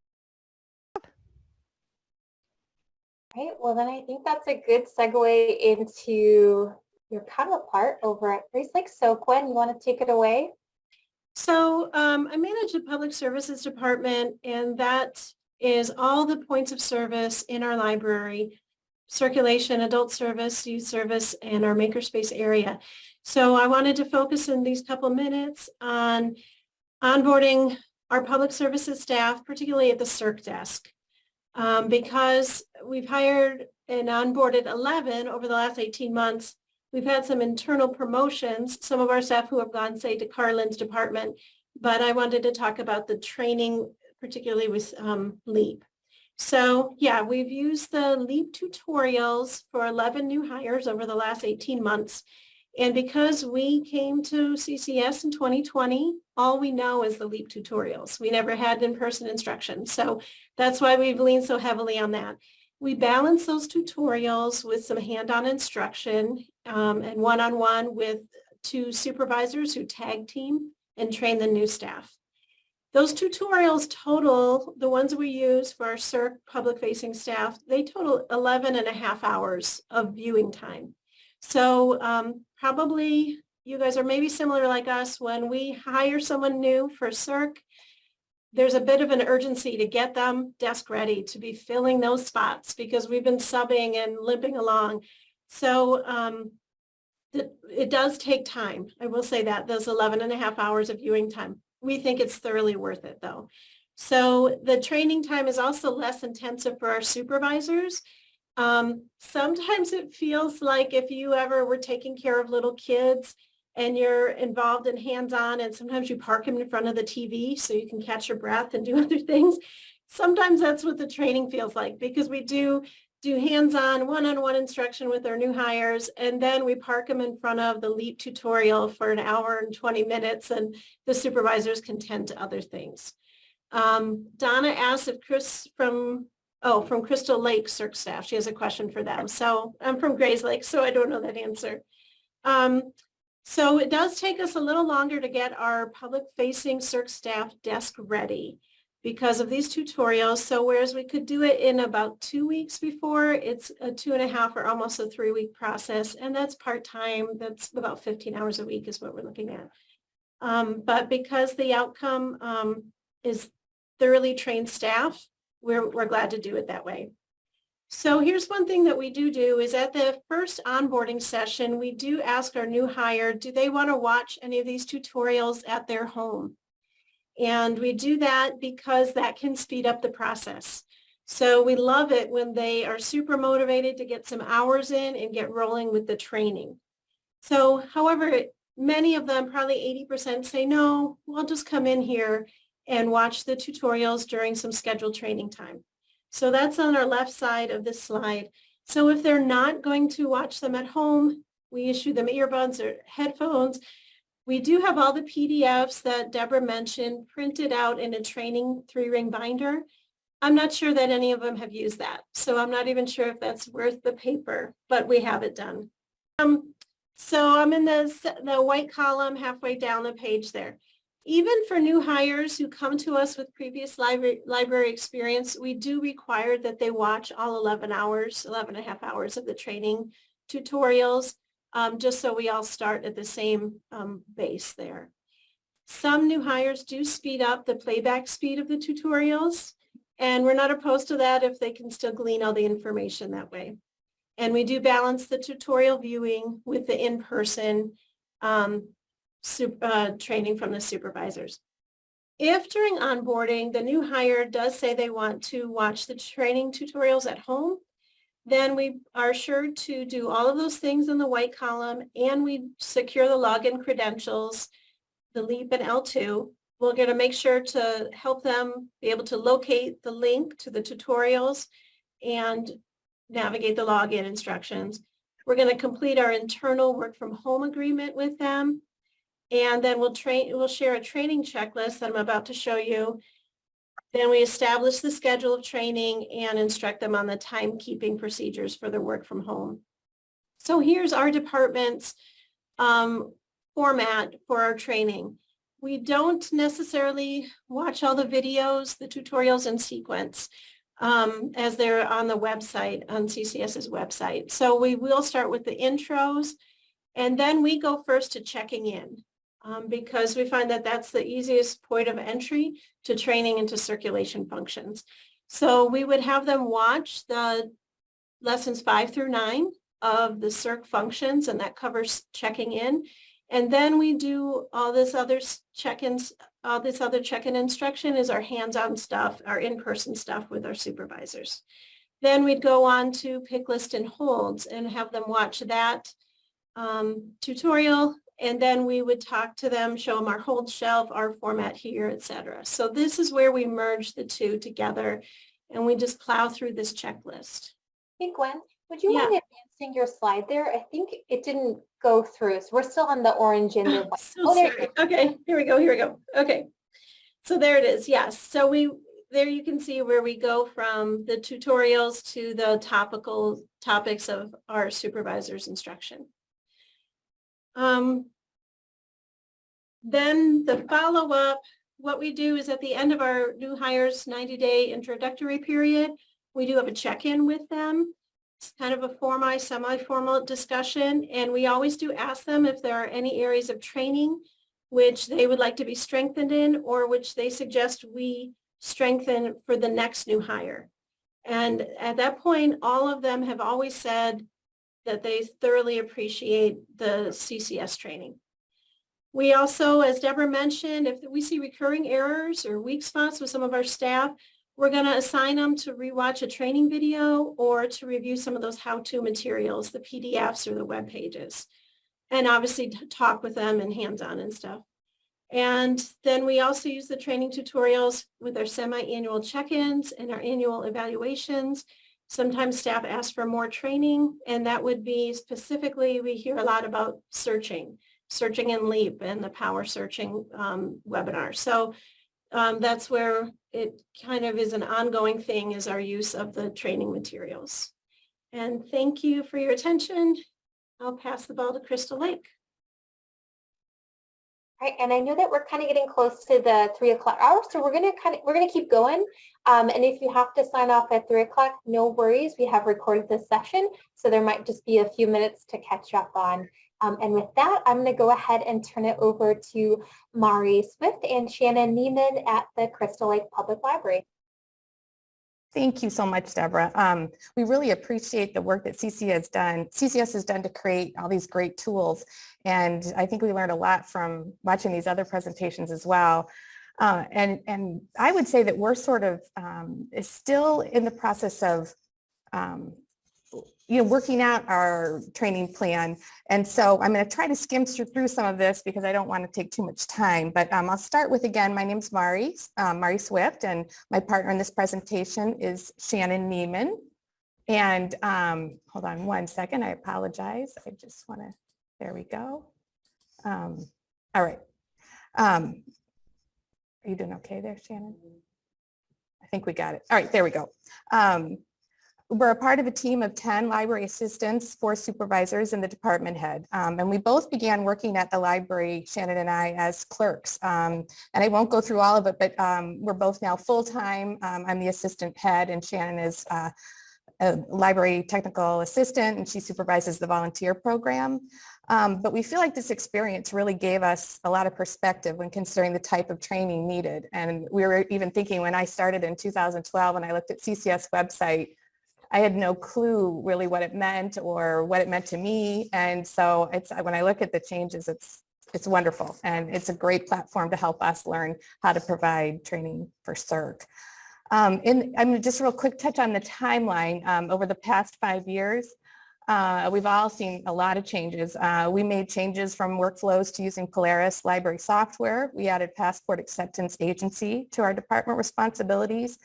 Right, well then I think that's a good segue into your counterpart over at Grace Lake. So Gwen, you want to take it away? So I manage the public services department, and that is all the points of service in our library: circulation, adult service, youth service, and our makerspace area. So I wanted to focus in these couple minutes on onboarding our public services staff, particularly at the CERC desk, because we've hired and onboarded 11 over the last 18 months. We've had some internal promotions, some of our staff who have gone, say, to Carlin's department, but I wanted to talk about the training, particularly with LEAP. So yeah, we've used the LEAP tutorials for 11 new hires over the last 18 months. And because we came to CCS in 2020, all we know is the LEAP tutorials. We never had in-person instruction. So that's why we've leaned so heavily on that. We balance those tutorials with some hands-on instruction and one-on-one with 2 supervisors who tag team and train the new staff. Those tutorials total, the ones we use for our CERC public-facing staff, they total 11 and a half hours of viewing time. So probably you guys are maybe similar like us. When we hire someone new for CERC, there's a bit of an urgency to get them desk ready to be filling those spots, because we've been subbing and limping along. So it does take time. I will say that, those 11 and a half hours of viewing time. We think it's thoroughly worth it though. So the training time is also less intensive for our supervisors. Sometimes it feels like if you ever were taking care of little kids and you're involved in hands-on, and sometimes you park them in front of the TV so you can catch your breath and do other things. Sometimes that's what the training feels like, because we do hands-on one-on-one instruction with our new hires, and then we park them in front of the LEAP tutorial for an hour and 20 minutes, and the supervisors can tend to other things. Donna asked if Chris from Crystal Lake Circ staff, she has a question for them. So I'm from Grays Lake, so I don't know that answer. So it does take us a little longer to get our public-facing Circ staff desk ready because of these tutorials. So whereas we could do it in about 2 weeks before, it's a 2.5 or almost a 3-week process. And that's part-time. That's about 15 hours a week is what we're looking at. But because the outcome is thoroughly trained staff, we're glad to do it that way. So here's one thing that we do is at the first onboarding session, we do ask our new hire, do they want to watch any of these tutorials at their home? And we do that because that can speed up the process. So we love it when they are super motivated to get some hours in and get rolling with the training. So however, many of them, probably 80% say, no, we'll just come in here and watch the tutorials during some scheduled training time. So that's on our left side of this slide. So if they're not going to watch them at home, we issue them earbuds or headphones. We do have all the PDFs that Deborah mentioned printed out in a training 3-ring binder. I'm not sure that any of them have used that. So I'm not even sure if that's worth the paper, but we have it done. So I'm in the white column halfway down the page there. Even for new hires who come to us with previous library experience, we do require that they watch all 11 and a half hours of the training tutorials, just so we all start at the same base there. Some new hires do speed up the playback speed of the tutorials, and we're not opposed to that if they can still glean all the information that way. And we do balance the tutorial viewing with the in-person training from the supervisors. If during onboarding, the new hire does say they want to watch the training tutorials at home, then we are sure to do all of those things in the white column, and we secure the login credentials, the LEAP and L2. We're going to make sure to help them be able to locate the link to the tutorials and navigate the login instructions. We're going to complete our internal work from home agreement with them. And then we'll share a training checklist that I'm about to show you. Then we establish the schedule of training and instruct them on the timekeeping procedures for their work from home. So here's our department's format for our training. We don't necessarily watch all the videos, the tutorials in sequence as they're on the website, on CCS's website. So we will start with the intros, and then we go first to checking in. Because we find that that's the easiest point of entry to training into circulation functions. So we would have them watch the lessons 5 through 9 of the circ functions, and that covers checking in. And then we do all this other check-ins, all this other check-in instruction is our hands-on stuff, our in-person stuff with our supervisors. Then we'd go on to pick, list, and holds and have them watch that tutorial. And then we would talk to them, show them our hold shelf, our format here, etc. So this is where we merge the two together, and we just plow through this checklist. Hey, Gwen, would you mind advancing your slide there? I think it didn't go through. So we're still on the orange and the white. So sorry. Okay, here we go. Okay, so there it is. Yes, so there you can see where we go from the tutorials to the topical topics of our supervisor's instruction. Then the follow-up, what we do is at the end of our new hires 90-day introductory period, we do have a check-in with them. It's kind of a semi-formal discussion, and we always do ask them if there are any areas of training which they would like to be strengthened in, or which they suggest we strengthen for the next new hire. And at that point, all of them have always said that they thoroughly appreciate the CCS training. We also, as Deborah mentioned, if we see recurring errors or weak spots with some of our staff, we're going to assign them to rewatch a training video or to review some of those how-to materials, the PDFs or the web pages, and obviously talk with them and hands-on and stuff. And then we also use the training tutorials with our semi-annual check-ins and our annual evaluations. Sometimes staff ask for more training, and that would be specifically, we hear a lot about searching in LEAP and the power searching webinar. So that's where it kind of is an ongoing thing is our use of the training materials. And thank you for your attention. I'll pass the ball to Crystal Lake. Right, and I know that we're kind of getting close to the 3 o'clock hour, so we're gonna keep going. And if you have to sign off at 3 o'clock, no worries. We have recorded this session, so there might just be a few minutes to catch up on. And with that, I'm going to go ahead and turn it over to Mari Swift and Shannon Neiman at the Crystal Lake Public Library. Thank you so much, Deborah. We really appreciate the work that CCS has done to create all these great tools. And I think we learned a lot from watching these other presentations as well. And I would say that we're sort of still in the process of working out our training plan. And so I'm going to try to skim through some of this because I don't want to take too much time. But I'll start with, again, my name's Mari Swift, and my partner in this presentation is Shannon Neiman. And hold on one second, I apologize. I just want to, there we go. All right. Are you doing okay there, Shannon? I think we got it. All right, there we go. We're a part of a team of 10 library assistants, 4 supervisors, and the department head. And we both began working at the library, Shannon and I, as clerks. And I won't go through all of it, but we're both now full-time. I'm the assistant head, and Shannon is a library technical assistant, and she supervises the volunteer program. But we feel like this experience really gave us a lot of perspective when considering the type of training needed. And we were even thinking when I started in 2012, when I looked at CCS website, I had no clue really what it meant or what it meant to me. And so when I look at the changes, it's wonderful. And it's a great platform to help us learn how to provide training for CERC. I'm going to just real quick touch on the timeline. Over the past 5 years, we've all seen a lot of changes. We made changes from workflows to using Polaris library software. We added Passport Acceptance Agency to our department responsibilities.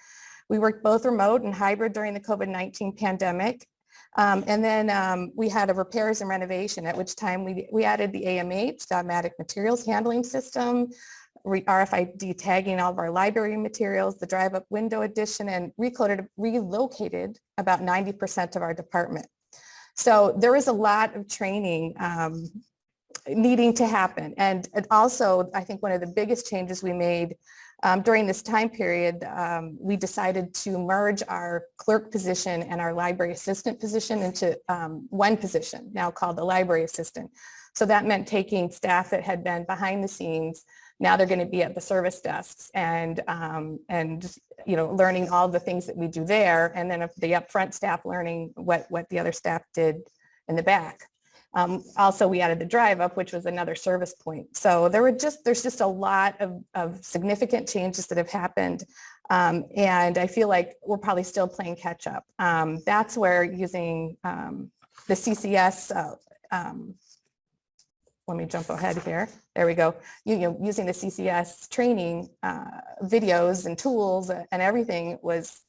We worked both remote and hybrid during the COVID-19 pandemic. And then we had a repairs and renovation, at which time we added the AMH, the Automatic Materials Handling System, RFID tagging all of our library materials, the drive-up window addition, and relocated about 90% of our department. So there is a lot of training needing to happen. And also, I think one of the biggest changes we made during this time period, we decided to merge our clerk position and our library assistant position into one position, now called the library assistant. So that meant taking staff that had been behind the scenes. Now they're going to be at the service desks and learning all the things that we do there, and then the upfront staff learning what the other staff did in the back. Also, we added the drive up, which was another service point. So there's just a lot of significant changes that have happened. And I feel like we're probably still playing catch up. That's where using the CCS, let me jump ahead here. There we go. Using the CCS training videos and tools and everything was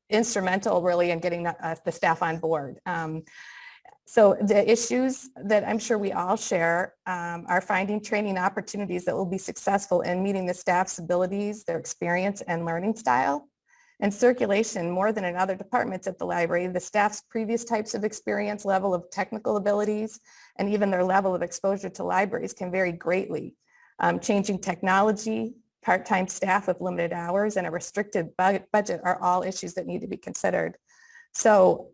instrumental really in getting the staff on board. So the issues that I'm sure we all share are finding training opportunities that will be successful in meeting the staff's abilities, their experience and learning style. And circulation, more than in other departments at the library, the staff's previous types of experience, level of technical abilities, and even their level of exposure to libraries can vary greatly. Changing technology, part-time staff with limited hours, and a restricted budget are all issues that need to be considered. So,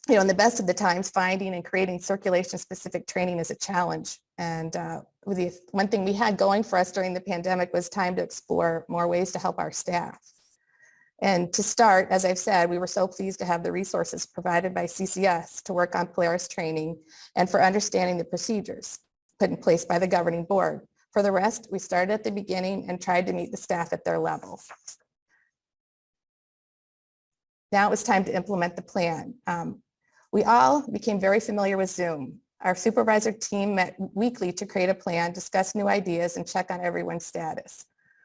in the best of the times, finding and creating circulation-specific training is a challenge. And the one thing we had going for us during the pandemic was time to explore more ways to help our staff. And to start, as I've said, we were so pleased to have the resources provided by CCS to work on Polaris training and for understanding the procedures put in place by the governing board. For the rest, we started at the beginning and tried to meet the staff at their level. Now it was time to implement the plan. We all became very familiar with Zoom. Our supervisor team met weekly to create a plan, discuss new ideas, and check on everyone's status.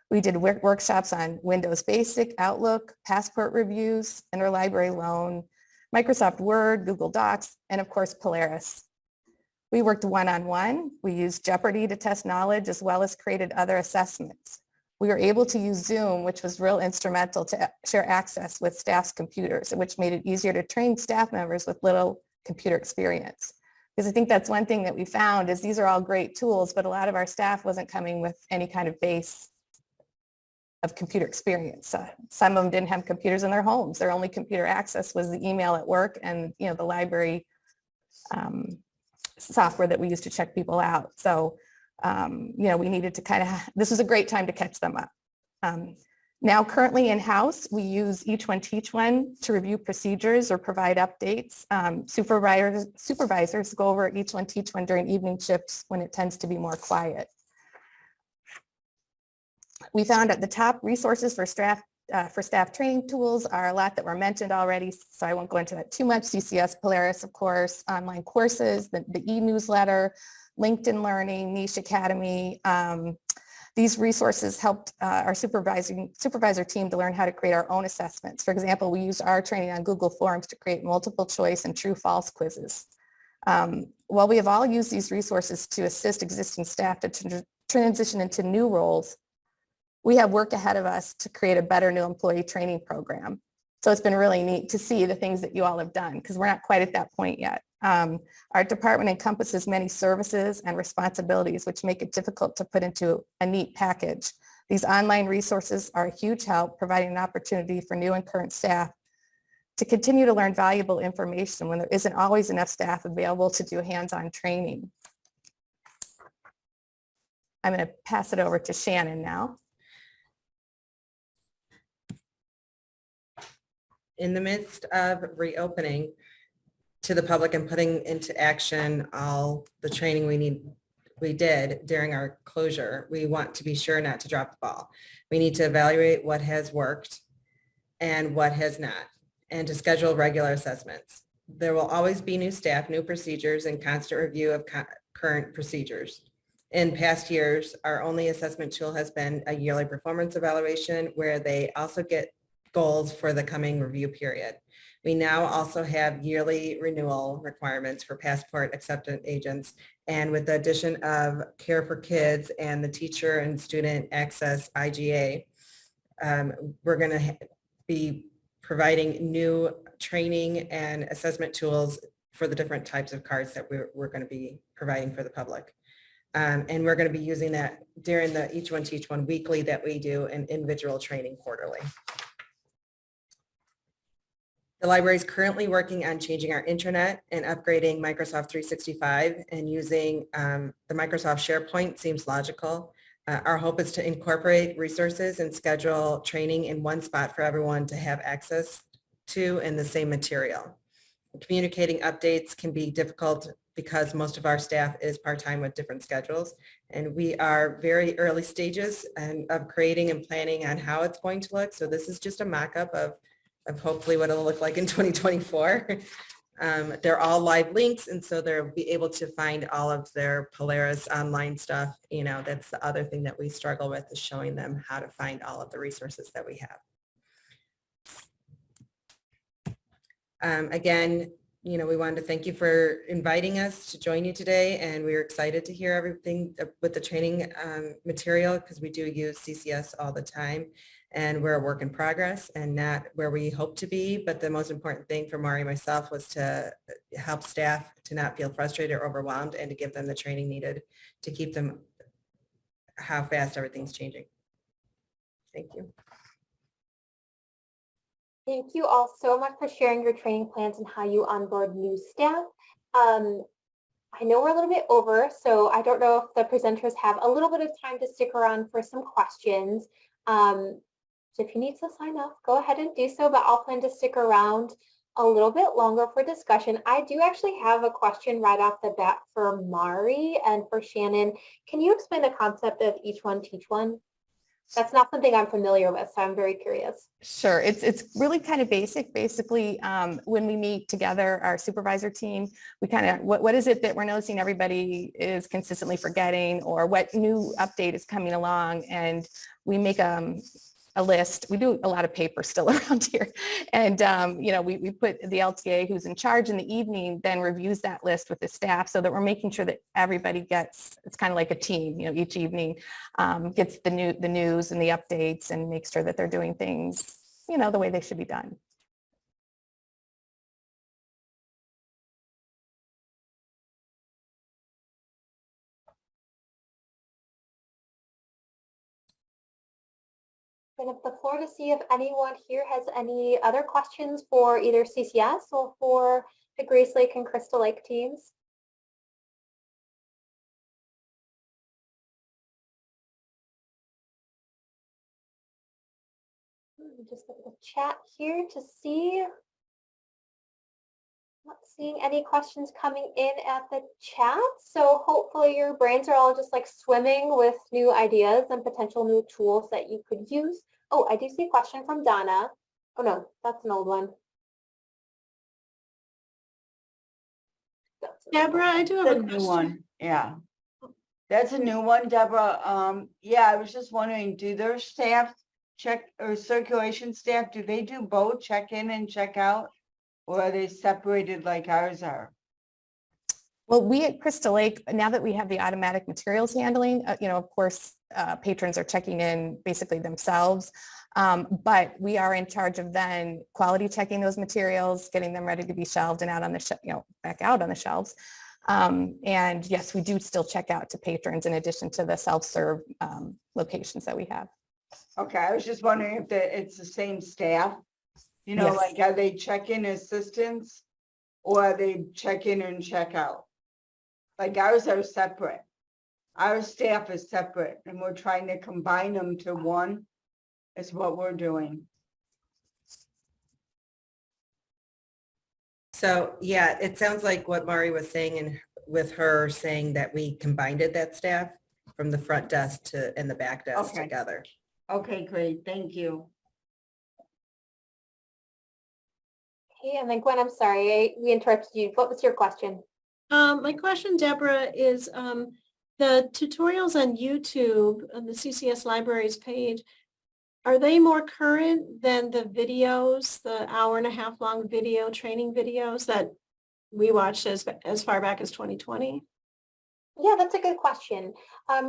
We did workshops on Windows Basic, Outlook, Passport reviews, interlibrary loan, Microsoft Word, Google Docs, and of course, Polaris. We worked one-on-one. We used Jeopardy to test knowledge as well as created other assessments. we were able to use Zoom, which was real instrumental to share access with staff's computers, which made it easier to train staff members with little computer experience. Because I think that's one thing that we found is these are all great tools, but a lot of our staff wasn't coming with any kind of base of computer experience. Some of them didn't have computers in their homes. Their only computer access was the email at work and, you know, the library software that we used to check people out. So, you know, we needed to this was a great time to catch them up. Now currently in-house, we use Each One Teach One to review procedures or provide updates. Supervisors go over Each One Teach One during evening shifts when it tends to be more quiet. We found at the top resources for staff training tools are a lot that were mentioned already, so I won't go into that too much. CCS Polaris, of course, online courses, the e-newsletter, LinkedIn Learning, Niche Academy. These resources helped our supervisor team to learn how to create our own assessments. For example, we used our training on Google Forms to create multiple choice and true-false quizzes. While we have all used these resources to assist existing staff to transition into new roles, we have work ahead of us to create a better new employee training program. So it's been really neat to see the things that you all have done because we're not quite at that point yet. Our department encompasses many services and responsibilities, which make it difficult to put into a neat package. These online resources are a huge help, providing an opportunity for new and current staff to continue to learn valuable information when there isn't always enough staff available to do hands-on training. I'm going to pass it over to Shannon now. In the midst of reopening to the public and putting into action all the training we did during our closure, we want to be sure not to drop the ball. We need to evaluate what has worked and what has not, and to schedule regular assessments. There will always be new staff, new procedures, and constant review of current procedures. In past years, our only assessment tool has been a yearly performance evaluation where they also get goals for the coming review period. We now also have yearly renewal requirements for passport acceptance agents, and with the addition of Care for Kids and the Teacher and Student Access IGA, we're going to be providing new training and assessment tools for the different types of cards that we're going to be providing for the public. And we're going to be using that during the Each One Teach One weekly that we do and individual training quarterly. The library is currently working on changing our intranet and upgrading Microsoft 365, and using the Microsoft SharePoint seems logical. Our hope is to incorporate resources and schedule training in one spot for everyone to have access to in the same material. Communicating updates can be difficult because most of our staff is part-time with different schedules, and we are very early stages of creating and planning on how it's going to look. So this is just a mock-up of hopefully what it'll look like in 2024. They're all live links, and so they'll be able to find all of their Polaris online stuff. You know, that's the other thing that we struggle with, is showing them how to find all of the resources that we have. Again, you know, we wanted to thank you for inviting us to join you today, and we were excited to hear everything with the training material, because we do use CCS all the time. And we're a work in progress and not where we hope to be. But the most important thing for Mari and myself was to help staff to not feel frustrated or overwhelmed, and to give them the training needed to keep them how fast everything's changing. Thank you. Thank you all so much for sharing your training plans and how you onboard new staff. I know we're a little bit over, so I don't know if the presenters have a little bit of time to stick around for some questions. So if you need to sign up, go ahead and do so, but I'll plan to stick around a little bit longer for discussion. I do actually have a question right off the bat for Mari and for Shannon. Can you explain the concept of Each One Teach One? That's not something I'm familiar with, so I'm very curious. Sure. It's really kind of basic. Basically, when we meet together, our supervisor team, we kind of, what is it that we're noticing everybody is consistently forgetting, or what new update is coming along, and we make a a list. We do a lot of paper still around here. And, we put the LTA who's in charge in the evening, then reviews that list with the staff so that we're making sure that everybody gets, it's kind of like a team, each evening gets the news and the updates and makes sure that they're doing things, the way they should be done. Open up the floor to see if anyone here has any other questions for either CCS or for the Grace Lake and Crystal Lake teams. Just look at the chat here to see. Not seeing any questions coming in at the chat, so hopefully your brains are all just like swimming with new ideas and potential new tools that you could use. Oh, I do see a question from Donna. Oh no, that's an old one. Deborah, I do have That's a a new question. one, yeah. That's a new one, Deborah. Yeah, I was just wondering, do their staff check, or circulation staff, do they do both check in and check out? Or are they separated like ours are? Well, we at Crystal Lake, now that we have the automatic materials handling, of course, patrons are checking in basically themselves. But we are in charge of then quality checking those materials, getting them ready to be shelved and out on the, back out on the shelves. And yes, we do still check out to patrons in addition to the self-serve locations that we have. Okay, I was just wondering if it's the same staff. Yes. Like, are they check-in assistants or are they check in and check out? Like ours are separate. Our staff is separate and we're trying to combine them to one is what we're doing. So, yeah, it sounds like what Mari was saying and with her saying that we combined that staff from the front desk and the back desk Okay. together. Okay, great. Thank you. Okay, and then Gwen, I'm sorry, we interrupted you. What was your question? My question, Deborah, is the tutorials on YouTube on the CCS Libraries page, are they more current than the videos, the hour-and-a-half long training videos that we watched as far back as 2020? Yeah, that's a good question.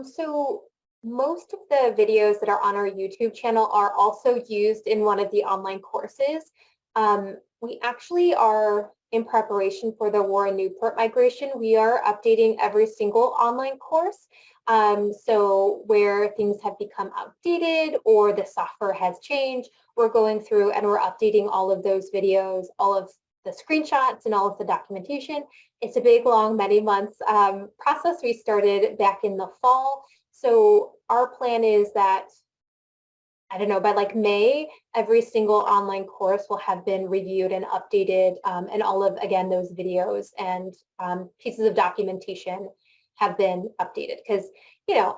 So most of the videos that are on our YouTube channel are also used in one of the online courses. We actually are in preparation for the Warren Newport migration. We are updating every single online course. So where things have become outdated or the software has changed, we're going through and we're updating all of those videos, all of the screenshots and all of the documentation. It's a big, long, many months process. We started back in the fall. So our plan is that, I don't know, by like May, every single online course will have been reviewed and updated, and all of, again, those videos and pieces of documentation have been updated. Because,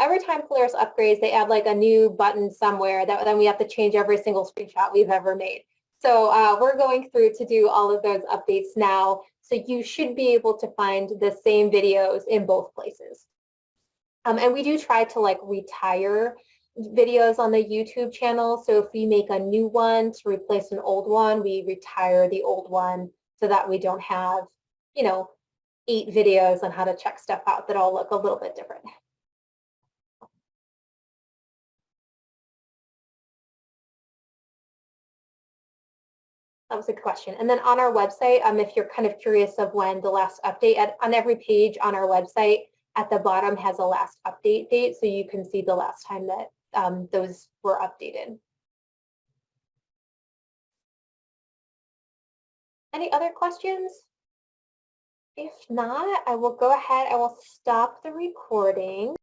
every time Polaris upgrades, they add like a new button somewhere that then we have to change every single screenshot we've ever made. So we're going through to do all of those updates now. So you should be able to find the same videos in both places. And we do try to like retire videos on the YouTube channel. So if we make a new one to replace an old one, we retire the old one so that we don't have, 8 videos on how to check stuff out that all look a little bit different. That was a good question. And then on our website, if you're kind of curious of when the last update, on every page on our website at the bottom has a last update date, so you can see the last time that those were updated. Any other questions? If not, I will go ahead, I will stop the recording.